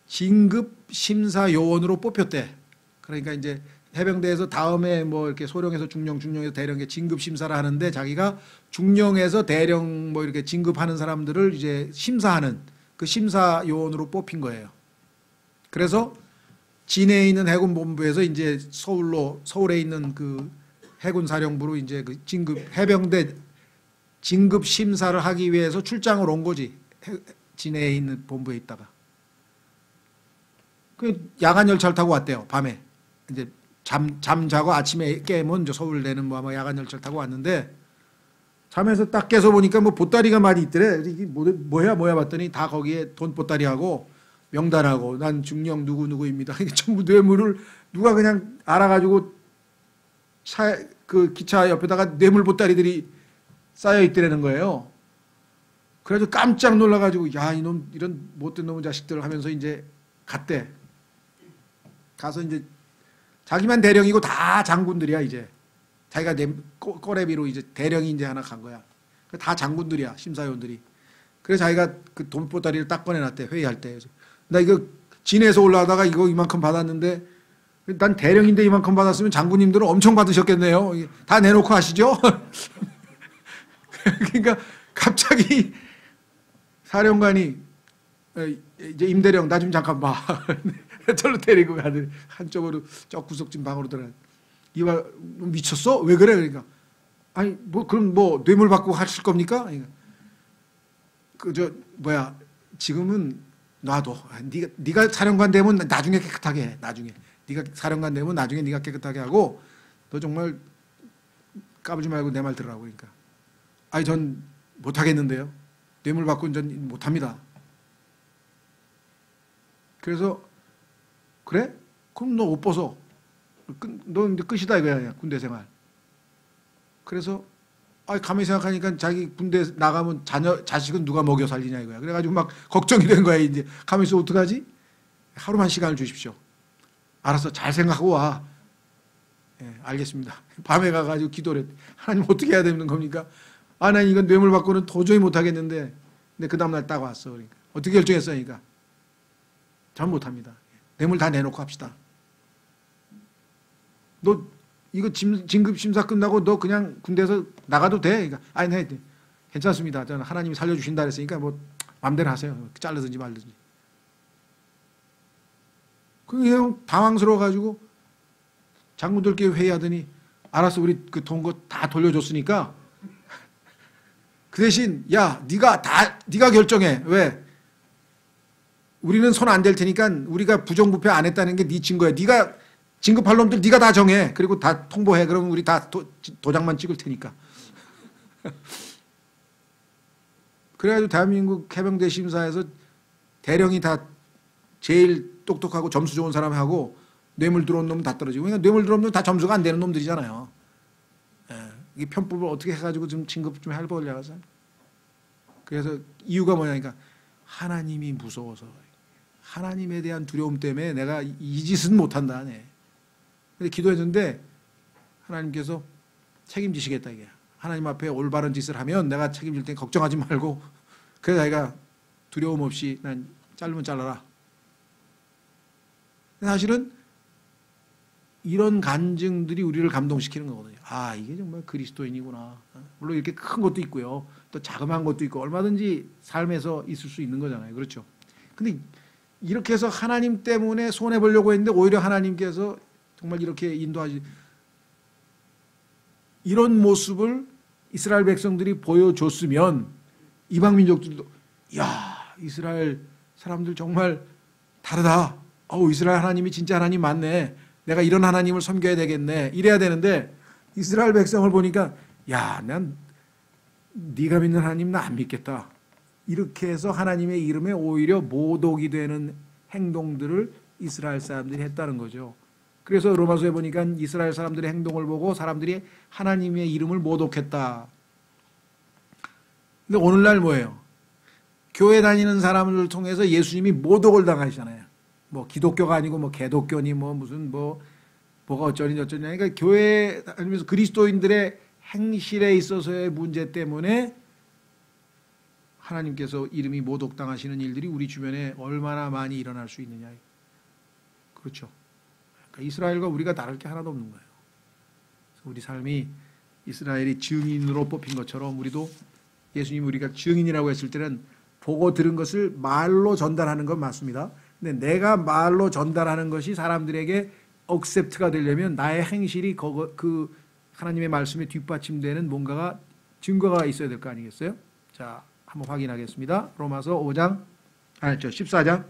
진급 심사 요원으로 뽑혔대. 그러니까 이제 해병대에서 다음에 뭐 이렇게 소령에서 중령에서 대령에 진급 심사를 하는데 자기가 중령에서 대령 뭐 이렇게 진급하는 사람들을 이제 심사하는 그 심사 요원으로 뽑힌 거예요. 그래서 진해에 있는 해군본부에서 이제 서울에 있는 그 해군사령부로 이제 그 해병대 진급 심사를 하기 위해서 출장을 온 거지. 진해에 있는 본부에 있다가. 그 야간 열차를 타고 왔대요. 밤에. 이제 잠 자고 아침에 깨면 이제 서울 내는 뭐 아마 야간 열차를 타고 왔는데 잠에서 딱 깨서 보니까 뭐 보따리가 많이 있더래. 이게 뭐야 봤더니 다 거기에 돈 보따리하고 명단하고 난 중령 누구누구입니다. 이게 전부 뇌물을 누가 그냥 알아가지고 그 기차 옆에다가 뇌물 보따리들이 쌓여 있더라는 거예요. 그래가지고 깜짝 놀라가지고 야 이놈 이런 못된 놈의 자식들 하면서 이제 갔대. 가서 이제 자기만 대령이고 다 장군들이야 이제. 자기가 꼬레비로 이제 대령이 이제 하나 간 거야. 다 장군들이야 심사위원들이. 그래서 자기가 그 돈보따리를 딱 꺼내놨대 회의할 때. 나 이거 진해에서 올라가다가 이거 이만큼 받았는데 난 대령인데 이만큼 받았으면 장군님들은 엄청 받으셨겠네요. 다 내놓고 하시죠. 그러니까 갑자기 사령관이 이제 임대령 나 좀 잠깐 봐. 저로 데리고 가더니 한쪽으로 저 구석진 방으로 들어가. 이봐 미쳤어? 왜 그래? 그러니까 아니 뭐 그럼 뭐 뇌물 받고 하실 겁니까? 그러니까 그저 뭐야 지금은 놔둬. 네가 사령관 되면 나중에 깨끗하게 해. 나중에 네가 사령관 되면 나중에 네가 깨끗하게 하고 너 정말 까불지 말고 내 말 들으라고. 그러니까 아니 전 못하겠는데요. 뇌물 받고는 전 못합니다. 그래서 그래? 그럼 너 옷 벗어. 너 이제 끝이다 이거야, 군대 생활. 그래서 가만히 생각하니까 자기 군대 나가면 자식은 누가 먹여 살리냐 이거야. 그래가지고 막 걱정이 된 거야. 이제 가만히 있어 어떡하지? 하루만 시간을 주십시오. 알았어, 잘 생각하고 와. 예, 알겠습니다. 밤에 가가지고 기도를 했대. 하나님 어떻게 해야 되는 겁니까? 난 이건 뇌물 받고는 도저히 못하겠는데. 근데 그 다음날 딱 왔어. 그러니까 어떻게 결정했어? 그러니까 전 못합니다. 뇌물 다 내놓고 합시다. 너 이거 진급 심사 끝나고 너 그냥 군대에서 나가도 돼? 그러니까 네, 괜찮습니다. 저는 하나님이 살려주신다 그랬으니까 뭐 마음대로 하세요. 자르든지 말든지. 그냥 당황스러워가지고 장군들끼리 회의하더니 알았어, 우리 그 돈 거 다 돌려줬으니까 그 대신 네가 결정해. 왜? 우리는 손 안 댈 테니까 우리가 부정부패 안 했다는 게 네 증거야. 네가 진급할 놈들 네가 다 정해. 그리고 다 통보해. 그러면 우리 다 도장만 찍을 테니까. 그래가지고 대한민국 해병대 심사에서 대령이 다 제일 똑똑하고 점수 좋은 사람하고 뇌물 들어온 놈은 다 떨어지고. 그러니까 뇌물 들어온 놈은 다 점수가 안 되는 놈들이잖아요. 이 편법을 어떻게 해가지고 좀 진급 좀 해보려고 해서. 그래서 이유가 뭐냐니까 하나님이 무서워서, 하나님에 대한 두려움 때문에 내가 이 짓은 못한다. 근데 기도했는데 하나님께서 책임지시겠다 이게. 하나님 앞에 올바른 짓을 하면 내가 책임질 테니 걱정하지 말고. 그래서 자기가 두려움 없이 난 자르면 잘라라. 사실은 이런 간증들이 우리를 감동시키는 거거든요. 이게 정말 그리스도인이구나. 물론 이렇게 큰 것도 있고요. 또 자그마한 것도 있고 얼마든지 삶에서 있을 수 있는 거잖아요. 그렇죠? 근데 이렇게 해서 하나님 때문에 손해보려고 했는데 오히려 하나님께서 정말 이렇게 인도하시, 이런 모습을 이스라엘 백성들이 보여줬으면 이방 민족들도 이스라엘 사람들 정말 다르다. 이스라엘 하나님이 진짜 하나님 맞네. 내가 이런 하나님을 섬겨야 되겠네. 이래야 되는데 이스라엘 백성을 보니까 난 네가 믿는 하나님 나 안 믿겠다. 이렇게 해서 하나님의 이름에 오히려 모독이 되는 행동들을 이스라엘 사람들이 했다는 거죠. 그래서 로마서에 보니까 이스라엘 사람들의 행동을 보고 사람들이 하나님의 이름을 모독했다. 근데 오늘날 뭐예요? 교회 다니는 사람을 통해서 예수님이 모독을 당하시잖아요. 뭐 기독교가 아니고 뭐 개독교니 뭐 무슨 뭐가 어쩌니 저쩌니. 그러니까 교회 다니면서 그리스도인들의 행실에 있어서의 문제 때문에 하나님께서 이름이 모독당하시는 일들이 우리 주변에 얼마나 많이 일어날 수 있느냐. 그렇죠. 그러니까 이스라엘과 우리가 다를 게 하나도 없는 거예요. 우리 삶이 이스라엘이 증인으로 뽑힌 것처럼 우리도 예수님 우리가 증인이라고 했을 때는 보고 들은 것을 말로 전달하는 건 맞습니다. 근데 내가 말로 전달하는 것이 사람들에게 억셉트가 되려면 나의 행실이 그 하나님의 말씀에 뒷받침되는 뭔가가 증거가 있어야 될 거 아니겠어요? 자, 한번 확인하겠습니다. 로마서 14장.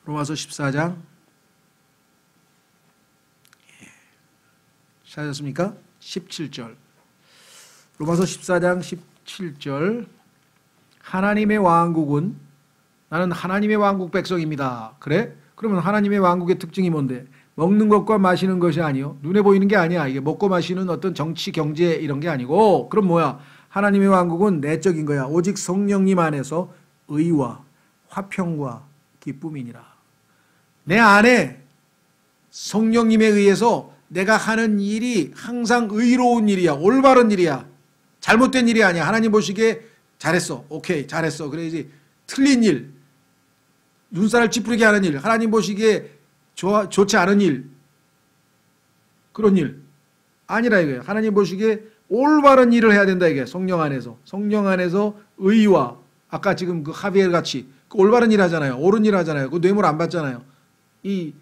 로마서 14장. 찾았습니까? 17절. 로마서 14장 17절. 하나님의 왕국은, 나는 하나님의 왕국 백성입니다. 그래? 그러면 하나님의 왕국의 특징이 뭔데? 먹는 것과 마시는 것이 아니요. 눈에 보이는 게 아니야. 이게 먹고 마시는 어떤 정치, 경제 이런 게 아니고. 그럼 뭐야? 하나님의 왕국은 내적인 거야. 오직 성령님 안에서 의와 화평과 기쁨이니라. 내 안에 성령님에 의해서 내가 하는 일이 항상 의로운 일이야. 올바른 일이야. 잘못된 일이 아니야. 하나님 보시기에 잘했어. 오케이, 잘했어. 그래야지. 틀린 일, 눈살을 찌푸리게 하는 일, 하나님 보시기에 좋지 않은 일, 그런 일 아니라 이거예요. 하나님 보시기에 올바른 일을 해야 된다 이게. 성령 안에서 의와, 아까 지금 그 하비엘 같이 그 올바른 일 하잖아요. 옳은 일 하잖아요. 그 뇌물 안 받잖아요. 이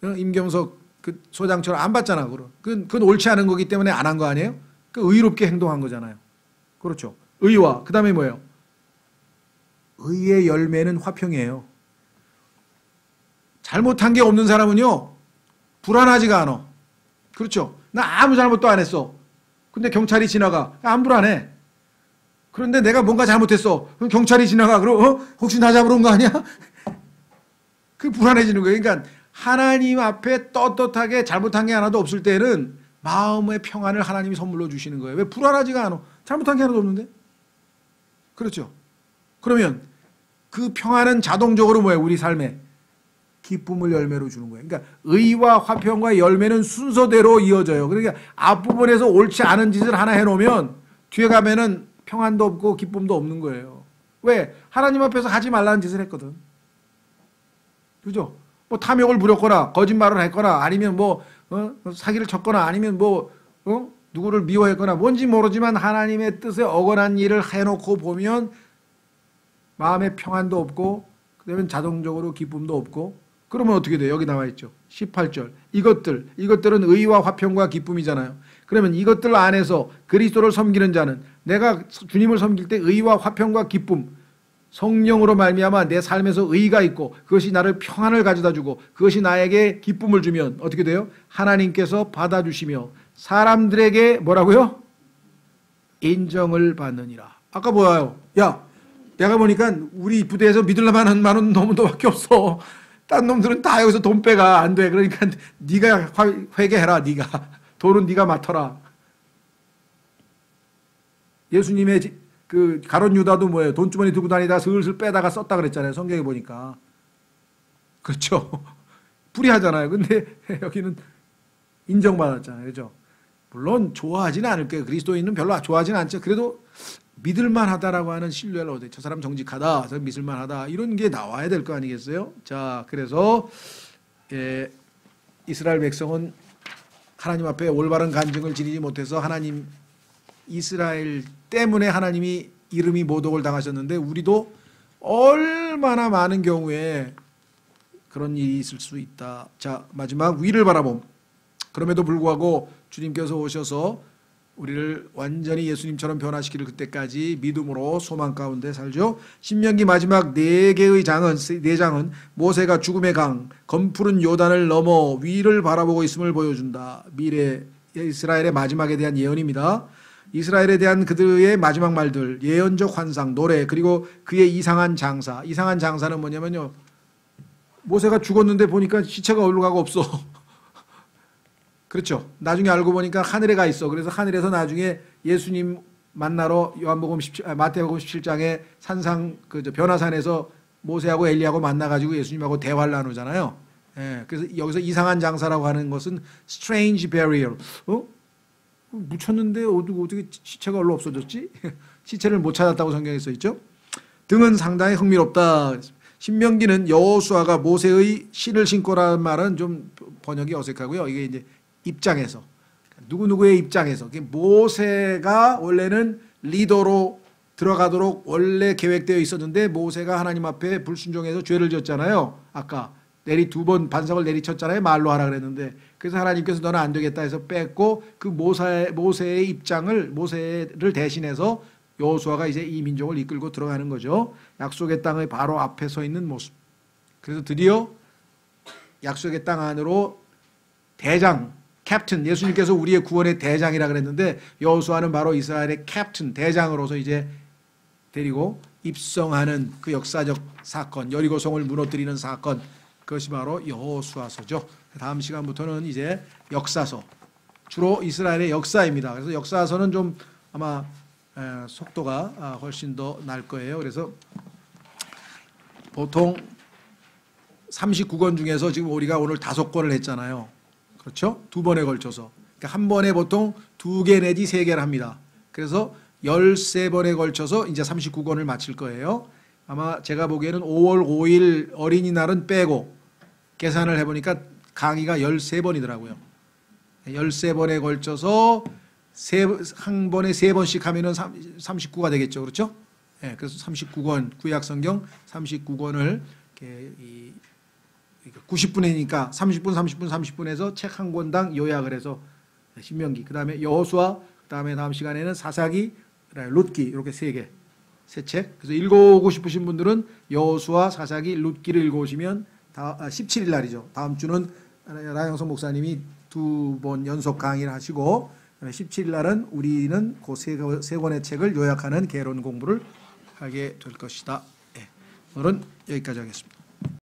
임경석 그 소장처럼 안 받잖아. 그건 옳지 않은 거기 때문에 안 한 거 아니에요? 그 의롭게 행동한 거잖아요. 그렇죠. 의와 그 다음에 뭐예요? 의의 열매는 화평이에요. 잘못한 게 없는 사람은요 불안하지가 않아. 그렇죠. 나 아무 잘못도 안 했어. 근데 경찰이 지나가. 안 불안해. 그런데 내가 뭔가 잘못했어. 그럼 경찰이 지나가. 그럼 혹시 나 잡으러 온 거 아니야? 그게 불안해지는 거예요. 그러니까 하나님 앞에 떳떳하게 잘못한 게 하나도 없을 때는 마음의 평안을 하나님이 선물로 주시는 거예요. 왜? 불안하지가 않아. 잘못한 게 하나도 없는데. 그렇죠. 그러면 그 평안은 자동적으로 뭐예요? 우리 삶에 기쁨을 열매로 주는 거예요. 그러니까 의와 화평과 열매는 순서대로 이어져요. 그러니까 앞부분에서 옳지 않은 짓을 하나 해놓으면 뒤에 가면은 평안도 없고 기쁨도 없는 거예요. 왜? 하나님 앞에서 하지 말라는 짓을 했거든. 그죠? 뭐 탐욕을 부렸거나 거짓말을 했거나 아니면 뭐 사기를 쳤거나 아니면 뭐 누구를 미워했거나 뭔지 모르지만 하나님의 뜻에 어긋난 일을 해놓고 보면 마음에 평안도 없고 그다음에 자동적으로 기쁨도 없고 그러면 어떻게 돼요? 여기 나와 있죠. 18절. 이것들은 의와 화평과 기쁨이잖아요. 그러면 이것들 안에서 그리스도를 섬기는 자는 내가 주님을 섬길 때 의와 화평과 기쁨 성령으로 말미암아 내 삶에서 의가 있고 그것이 나를 평안을 가져다 주고 그것이 나에게 기쁨을 주면 어떻게 돼요? 하나님께서 받아주시며 사람들에게 뭐라고요? 인정을 받느니라. 아까 뭐예요? 야, 내가 보니까 우리 부대에서 믿을 만한 놈밖에 없어. 딴 놈들은 다 여기서 돈 빼가 안 돼. 그러니까 네가 회개해라. 네가 돈은 네가 맡아라. 예수님의 그 가룟 유다도 뭐예요? 돈주머니 들고 다니다 슬슬 빼다가 썼다 그랬잖아요. 성경에 보니까. 그렇죠. 불의하잖아요. 근데 여기는 인정받았잖아요. 그렇죠? 물론 좋아하지는 않을 거예요. 그리스도인은 별로 좋아하지는 않죠. 그래도 믿을만하다라고 하는 신뢰를 얻어요. 저 사람 정직하다, 저 믿을만하다 이런 게 나와야 될 거 아니겠어요? 자, 그래서 이스라엘 백성은 하나님 앞에 올바른 간증을 지니지 못해서 하나님 이스라엘 때문에 하나님이 이름이 모독을 당하셨는데 우리도 얼마나 많은 경우에 그런 일이 있을 수 있다. 자, 마지막 위를 바라봄. 그럼에도 불구하고 주님께서 오셔서 우리를 완전히 예수님처럼 변화시킬 그때까지 믿음으로 소망 가운데 살죠. 신명기 마지막 네 장은 모세가 죽음의 강, 검푸른 요단을 넘어 위를 바라보고 있음을 보여준다. 미래 이스라엘의 마지막에 대한 예언입니다. 이스라엘에 대한 그들의 마지막 말들, 예언적 환상, 노래, 그리고 그의 이상한 장사. 이상한 장사는 뭐냐면요. 모세가 죽었는데 보니까 시체가 어디로 가고 없어. 그렇죠. 나중에 알고 보니까 하늘에 가 있어. 그래서 하늘에서 나중에 예수님 만나러 마태복음 17장에 산상 변화산에서 모세하고 엘리하고 만나가지고 예수님하고 대화를 나누잖아요. 예, 그래서 여기서 이상한 장사라고 하는 것은 strange burial. 묻혔는데 어떻게 시체가 얼로 없어졌지? 시체를 못 찾았다고 성경에 써 있죠. 등은 상당히 흥미롭다. 신명기는 여호수아가 모세의 실을 신고라는 말은 좀 번역이 어색하고요. 이게 이제 입장에서 누구누구의 입장에서 모세가 원래는 리더로 들어가도록 원래 계획되어 있었는데 모세가 하나님 앞에 불순종해서 죄를 지었잖아요. 아까 두 번 반석을 내리쳤잖아요. 말로 하라 그랬는데 그래서 하나님께서 너는 안 되겠다 해서 뺐고 그 모세의 입장을 모세를 대신해서 여호수아가 이제 이 민족을 이끌고 들어가는 거죠. 약속의 땅의 바로 앞에 서 있는 모습. 그래서 드디어 약속의 땅 안으로 대장 캡틴, 예수님께서 우리의 구원의 대장이라 그랬는데 여호수아는 바로 이스라엘의 캡틴, 대장으로서 이제 데리고 입성하는 그 역사적 사건, 여리고성을 무너뜨리는 사건, 그것이 바로 여호수아서죠. 다음 시간부터는 이제 역사서, 주로 이스라엘의 역사입니다. 그래서 역사서는 좀 아마 속도가 훨씬 더 날 거예요. 그래서 보통 39권 중에서 지금 우리가 오늘 5권을 했잖아요. 그렇죠? 2번에 걸쳐서. 그러니까 한 번에 보통 2개 내지 3개를 합니다. 그래서 13번에 걸쳐서 이제 39권을 마칠 거예요. 아마 제가 보기에는 5월 5일 어린이날은 빼고 계산을 해보니까 강의가 13번이더라고요. 13번에 걸쳐서 한 번에 3번씩 하면은 39가 되겠죠. 그렇죠? 네, 그래서 39권, 구약성경 39권을 90분이니까 30분에서 책 한 권당 요약을 해서 신명기, 그 다음에 여호수아, 그 다음에 다음 시간에는 사사기, 룻기 이렇게 세 책. 그래서 읽어오고 싶으신 분들은 여호수아, 사사기, 룻기를 읽어오시면 17일 날이죠. 다음 주는 라영석 목사님이 2번 연속 강의를 하시고 17일 날은 우리는 그 세 권의 책을 요약하는 개론 공부를 하게 될 것이다. 네. 오늘은 여기까지 하겠습니다.